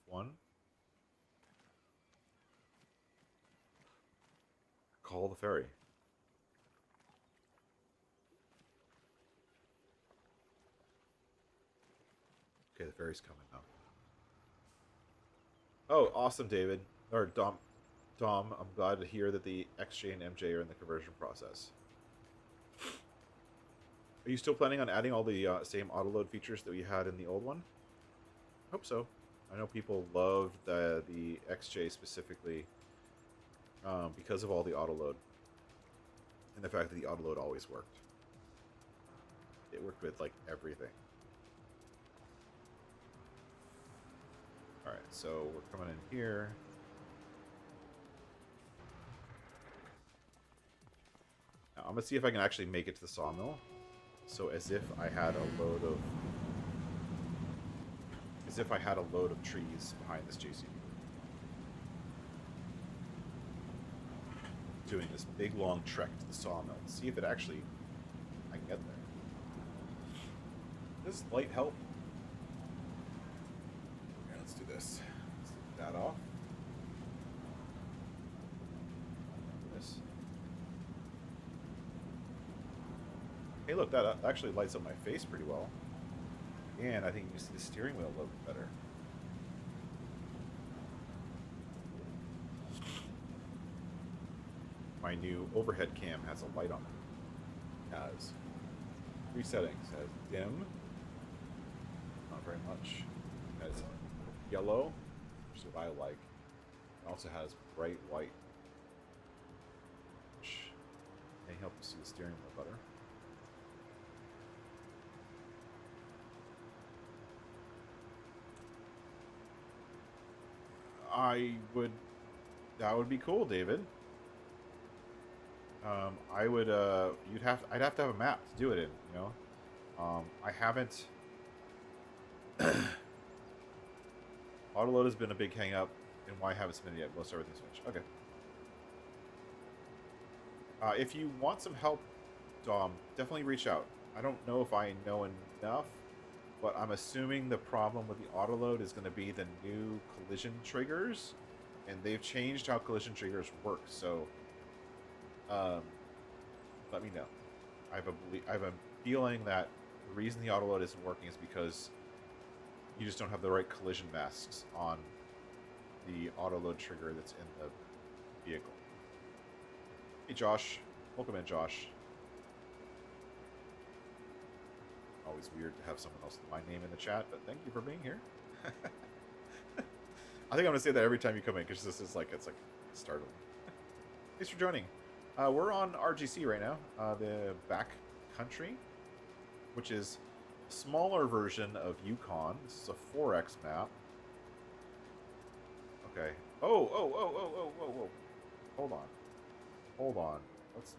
One. Call the ferry. Okay, the ferry's coming now. Oh, awesome, David. Or Dom. Dom, I'm glad to hear that the XJ and MJ are in the conversion process. Are you still planning on adding all the same autoload features that we had in the old one? Hope so. I know people loved the XJ specifically because of all the autoload. And the fact that the autoload always worked. It worked with, like, everything. Alright, so we're coming in here. Now, I'm going to see if I can actually make it to the sawmill. So as if I had a load of... As if I had a load of trees behind this JCB. Doing this big long trek to the sawmill. See if it actually... I can get there. Does light help? Okay, let's do this. Let's take that off. This. Hey, look, that actually lights up my face pretty well. And I think you can see the steering wheel a little bit better. My new overhead cam has a light on it. It has 3 settings. It has dim. Not very much. It has yellow, which is what I like. It also has bright white, which may help you see the steering wheel better. That would be cool, David. I'd have to have a map to do it in, you know. I haven't. Autoload has been a big hang up, and why I haven't submitted yet? Most everything's finished. Okay. If you want some help, Dom, definitely reach out. I don't know if I know enough, but I'm assuming the problem with the autoload is going to be the new collision triggers, and they've changed how collision triggers work. So, let me know. I have a feeling that the reason the autoload isn't working is because you just don't have the right collision masks on the autoload trigger that's in the vehicle. Hey, Josh. Welcome in, Josh. Always weird to have someone else with my name in the chat, but thank you for being here. I think I'm gonna say that every time you come in because this is like it's startling. Thanks for joining. We're on RGC right now, the back country, which is a smaller version of Yukon. This is a 4X map. Okay. Oh. Hold on. Let's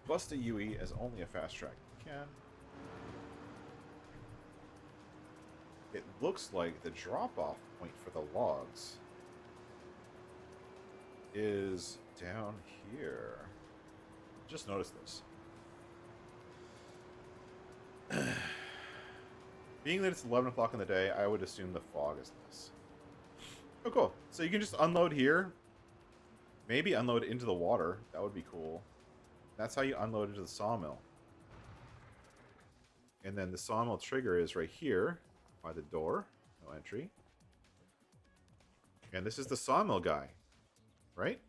bust a UE as only a fast track can. It looks like the drop-off point for the logs is down here. Just noticed this. Being that it's 11 o'clock in the day, I would assume the fog is this. Oh, cool. So you can just unload here. Maybe unload into the water. That would be cool. That's how you unload into the sawmill. And then the sawmill trigger is right here by the door. No entry. And this is the sawmill guy. Right?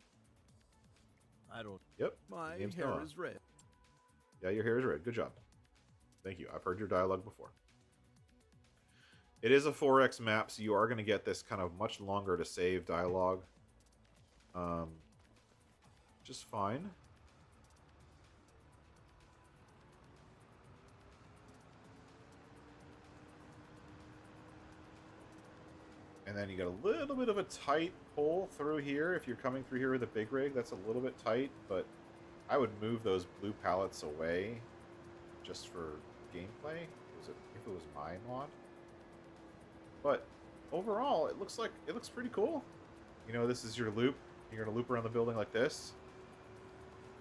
I don't. Yep. My Game's hair going on. is red. Yeah, your hair is red. Good job. Thank you. I've heard your dialogue before. It is a 4X map, so you are going to get this kind of much longer to save dialogue. Just fine. And then you got a little bit of a tight pull through here. If you're coming through here with a big rig, that's a little bit tight, but I would move those blue pallets away just for gameplay. If it was my mod. But overall, it looks pretty cool. You know, this is your loop. You're gonna loop around the building like this.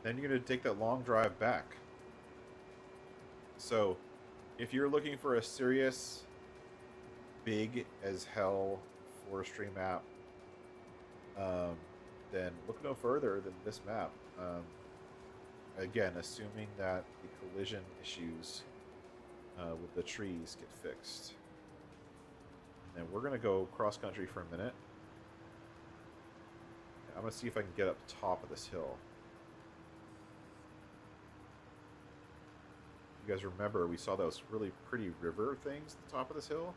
Then you're gonna take that long drive back. So, if you're looking for a serious, big as hell forestry map, um, then look no further than this map. Again, assuming that the collision issues with the trees get fixed. And then we're going to go cross country for a minute. I'm going to see if I can get up top of this hill. You guys remember we saw those really pretty river things at the top of this hill?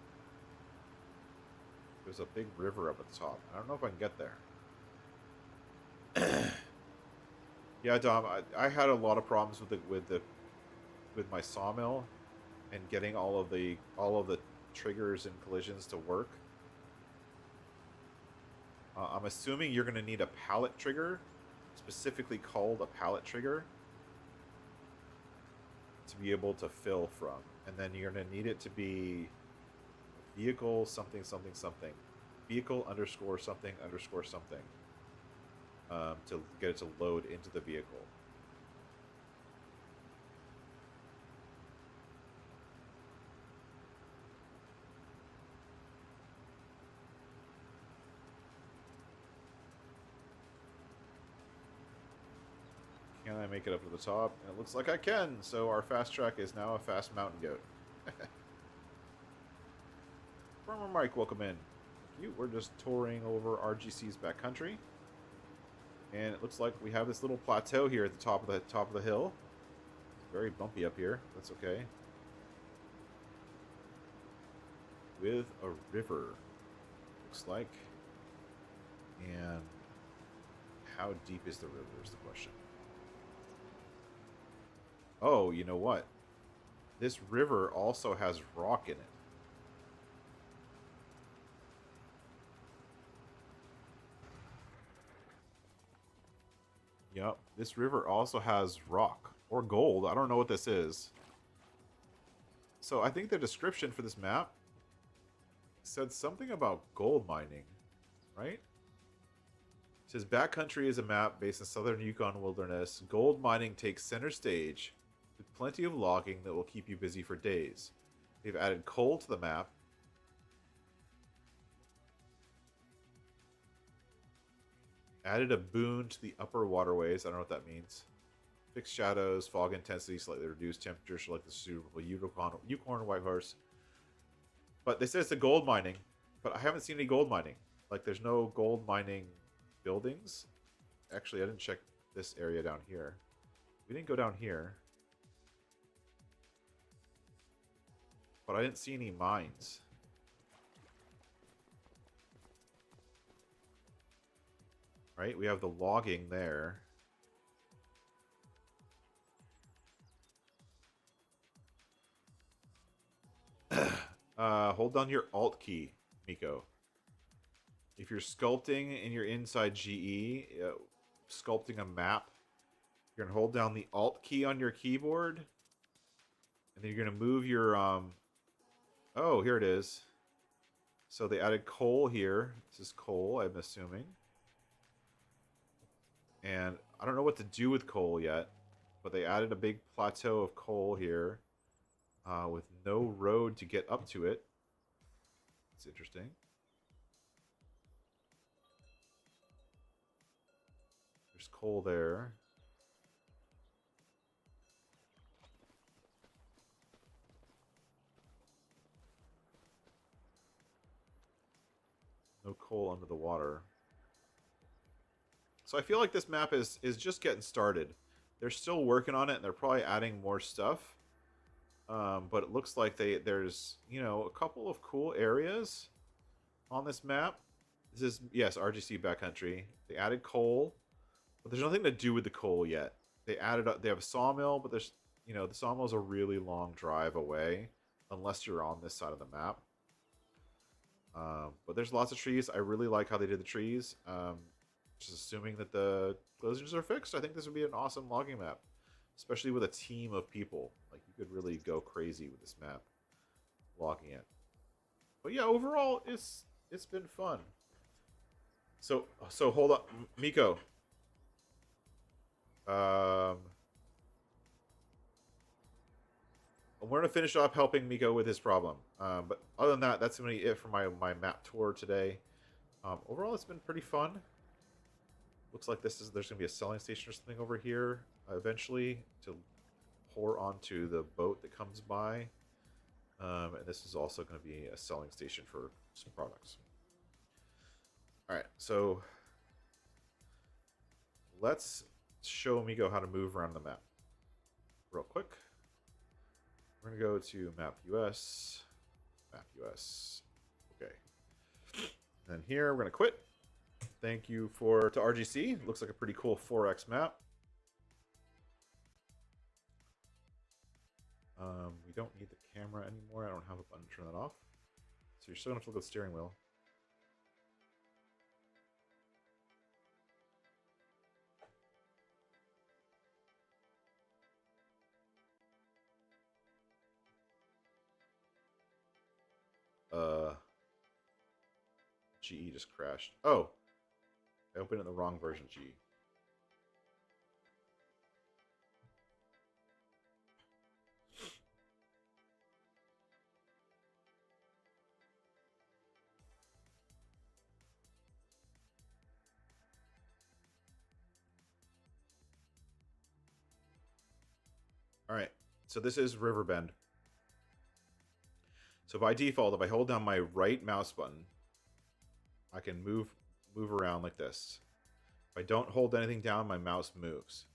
There's a big river up at the top. I don't know if I can get there. Yeah, Dom, I had a lot of problems with my sawmill and getting all of the triggers and collisions to work. I'm assuming you're going to need a pallet trigger, specifically called a pallet trigger, to be able to fill from. And then you're going to need it to be vehicle something something something. Vehicle underscore something underscore something. To get it to load into the vehicle. Can I make it up to the top? And it looks like I can, so our fast track is now a fast mountain goat. Farmer Mike, welcome in. Thank you. We're just touring over RGC's backcountry. And it looks like we have this little plateau here at the top of the hill. It's very bumpy up here. That's okay. With a river, looks like. And how deep is the river is the question. Oh, you know what? This river also has rock in it. Yep, this river also has rock or gold. I don't know what this is. So I think the description for this map said something about gold mining, right? It says backcountry is a map based in southern Yukon wilderness. Gold mining takes center stage with plenty of logging that will keep you busy for days. They've added coal to the map. Added a boon to the upper waterways. I don't know what that means. Fixed shadows, fog intensity, slightly reduced temperature, select the suitable Yukon Whitehorse. But they say it's the gold mining, but I haven't seen any gold mining. Like, there's no gold mining buildings. Actually, I didn't check this area down here. We didn't go down here. But I didn't see any mines. Right? We have the logging there. Hold down your Alt key, Miko. If you're sculpting and you're inside GE, sculpting a map, you're going to hold down the Alt key on your keyboard. And then you're going to move your... Oh, here it is. So they added coal here. This is coal, I'm assuming. And I don't know what to do with coal yet, but they added a big plateau of coal here with no road to get up to it. It's interesting. There's coal there. No coal under the water. So I feel like this map is just getting started. They're still working on it, and they're probably adding more stuff. But it looks like there's, you know, a couple of cool areas on this map. This is, yes, RGC backcountry. They added coal, but there's nothing to do with the coal yet. They have a sawmill, but there's, you know, the sawmill's a really long drive away, unless you're on this side of the map. But there's lots of trees. I really like how they did the trees. Just assuming that the collisions are fixed, I think this would be an awesome logging map. Especially with a team of people. Like, you could really go crazy with this map. Logging it. But yeah, overall, it's been fun. So hold on. Miko. We're going to finish up helping Miko with his problem. But other than that, that's going to be it for my map tour today. Overall, it's been pretty fun. Looks like there's going to be a selling station or something over here eventually to pour onto the boat that comes by. And this is also going to be a selling station for some products. All right, so let's show Amigo how to move around the map real quick. We're going to go to map US. Map US. Okay. And then here we're going to quit. Thank you to RGC. Looks like a pretty cool 4X map. We don't need the camera anymore. I don't have a button to turn that off. So you're still going to have to look at the steering wheel. GE just crashed. Oh, I opened it in the wrong version, GE. All right, so this is Riverbend. So by default, if I hold down my right mouse button, I can move around like this. If I don't hold anything down, my mouse moves.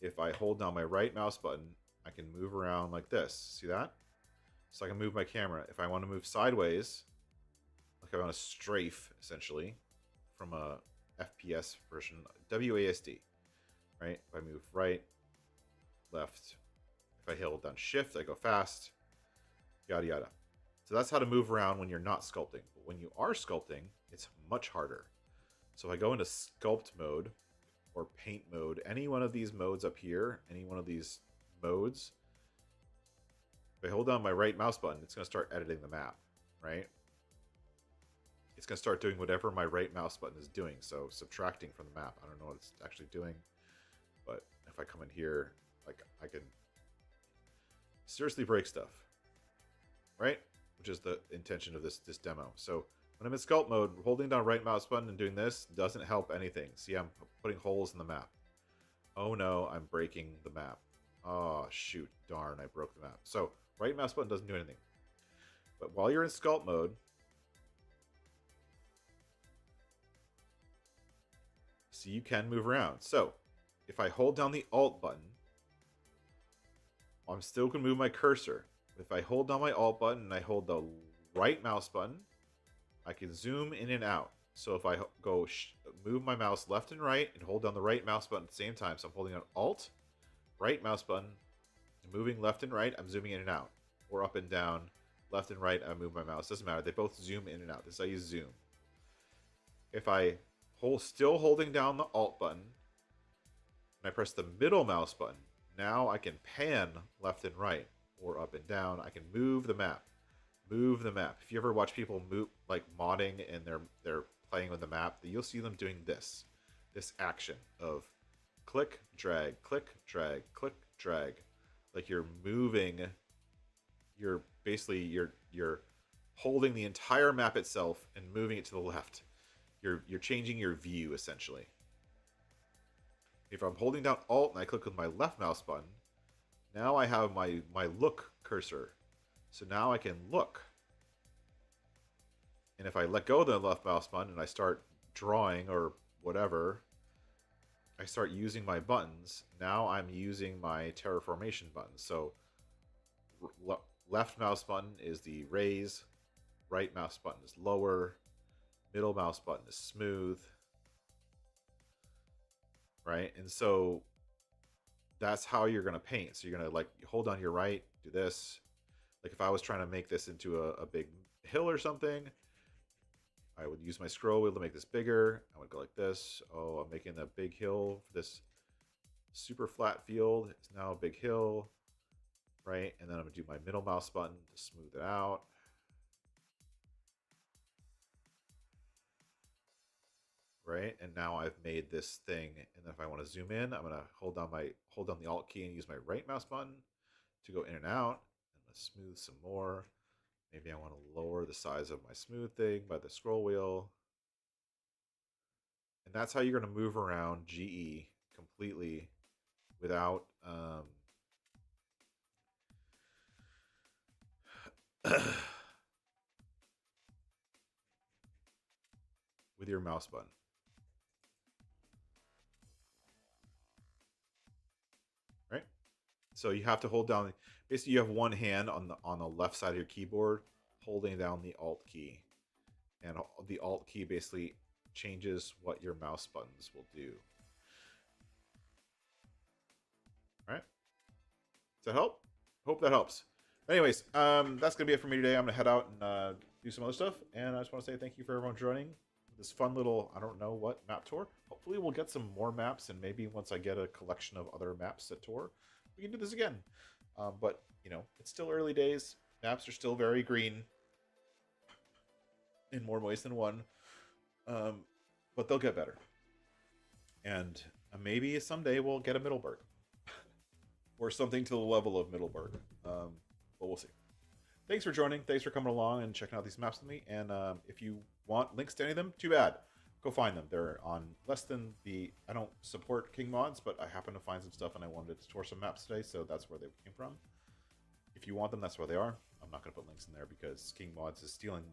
If I hold down my right mouse button, I can move around like this. See that? So I can move my camera. If I want to move sideways, like I want to strafe, essentially, from a FPS version, WASD, right? If I move right, left, if I hold down shift, I go fast, yada yada. So that's how to move around when you're not sculpting. But when you are sculpting, it's much harder. So if I go into sculpt mode or paint mode, any one of these modes up here, any one of these modes, if I hold down my right mouse button, it's going to start editing the map, right? It's going to start doing whatever my right mouse button is doing. So subtracting from the map. I don't know what it's actually doing. But if I come in here, like I can seriously break stuff, right? Which is the intention of this demo. So when I'm in sculpt mode, holding down right mouse button and doing this doesn't help anything. See, I'm putting holes in the map. Oh no, I'm breaking the map. Oh shoot, darn, I broke the map. So right mouse button doesn't do anything. But while you're in sculpt mode, see, you can move around. So if I hold down the Alt button, I'm still going to move my cursor. If I hold down my Alt button and I hold the right mouse button, I can zoom in and out. So if I go move my mouse left and right and hold down the right mouse button at the same time, so I'm holding down Alt, right mouse button, moving left and right, I'm zooming in and out. Or up and down, left and right, I move my mouse. Doesn't matter. They both zoom in and out. This is how you zoom. If I still holding down the Alt button, and I press the middle mouse button, now I can pan left and right or up and down. I can move the map. Move the map. If you ever watch people move, like modding, and they're playing with the map, you'll see them doing this action of click, drag, click, drag, click, drag. Like you're moving. You're basically you're holding the entire map itself and moving it to the left. You're changing your view essentially. If I'm holding down Alt and I click with my left mouse button, now I have my look cursor. So now I can look. And if I let go of the left mouse button and I start drawing or whatever, I start using my buttons. Now I'm using my terraformation button. So left mouse button is the raise, right mouse button is lower, middle mouse button is smooth, right? And so that's how you're going to paint. So you're going to like hold on your right, do this. Like if I was trying to make this into a big hill or something, I would use my scroll wheel to make this bigger. I would go like this. Oh, I'm making a big hill for this super flat field. It's now a big hill, right? And then I'm going to do my middle mouse button to smooth it out. Right, and now I've made this thing, and then if I want to zoom in, I'm gonna hold down the Alt key and use my right mouse button to go in and out, and let's smooth some more. Maybe I want to lower the size of my smooth thing by the scroll wheel. And that's how you're going to move around GE completely without with your mouse button. Right? So you have to hold down, basically you have one hand on the left side of your keyboard holding down the alt key. And the alt key basically changes what your mouse buttons will do. All right? Does that help? Hope that helps. Anyways, that's gonna be it for me today. I'm gonna head out and do some other stuff, and I just want to say thank you for everyone joining this fun little, I don't know what, map tour. Hopefully we'll get some more maps, and maybe once I get a collection of other maps to tour, we can do this again. But you know, it's still early days. Maps are still very green in more ways than one, but they'll get better. And maybe someday we'll get a Middleburg or something to the level of Middleburg. But we'll see. Thanks for joining. Thanks for coming along and checking out these maps with me. And if you want links to any of them, too bad. Go find them. They're on less than the... I don't support King mods, but I happen to find some stuff and I wanted to tour some maps today, so that's where they came from. If you want them, that's where they are. I'm not going to put links in there because King mods is stealing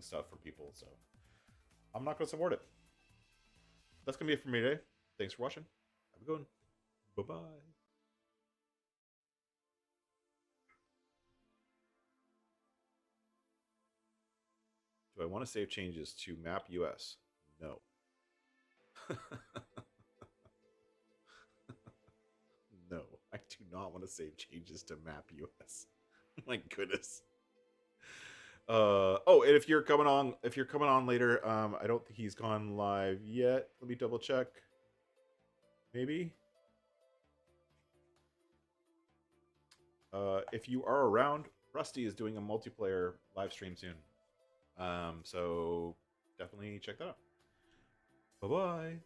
stuff from people, so I'm not going to support it. That's going to be it for me today. Thanks for watching. Have a good one. Bye-bye. Do I want to save changes to map US? No. No, I do not want to save changes to map US. My goodness. Oh, and if you're coming on later, I don't think he's gone live yet. Let me double check. Maybe. If you are around, Rusty is doing a multiplayer live stream soon. So definitely check that out. Bye-bye.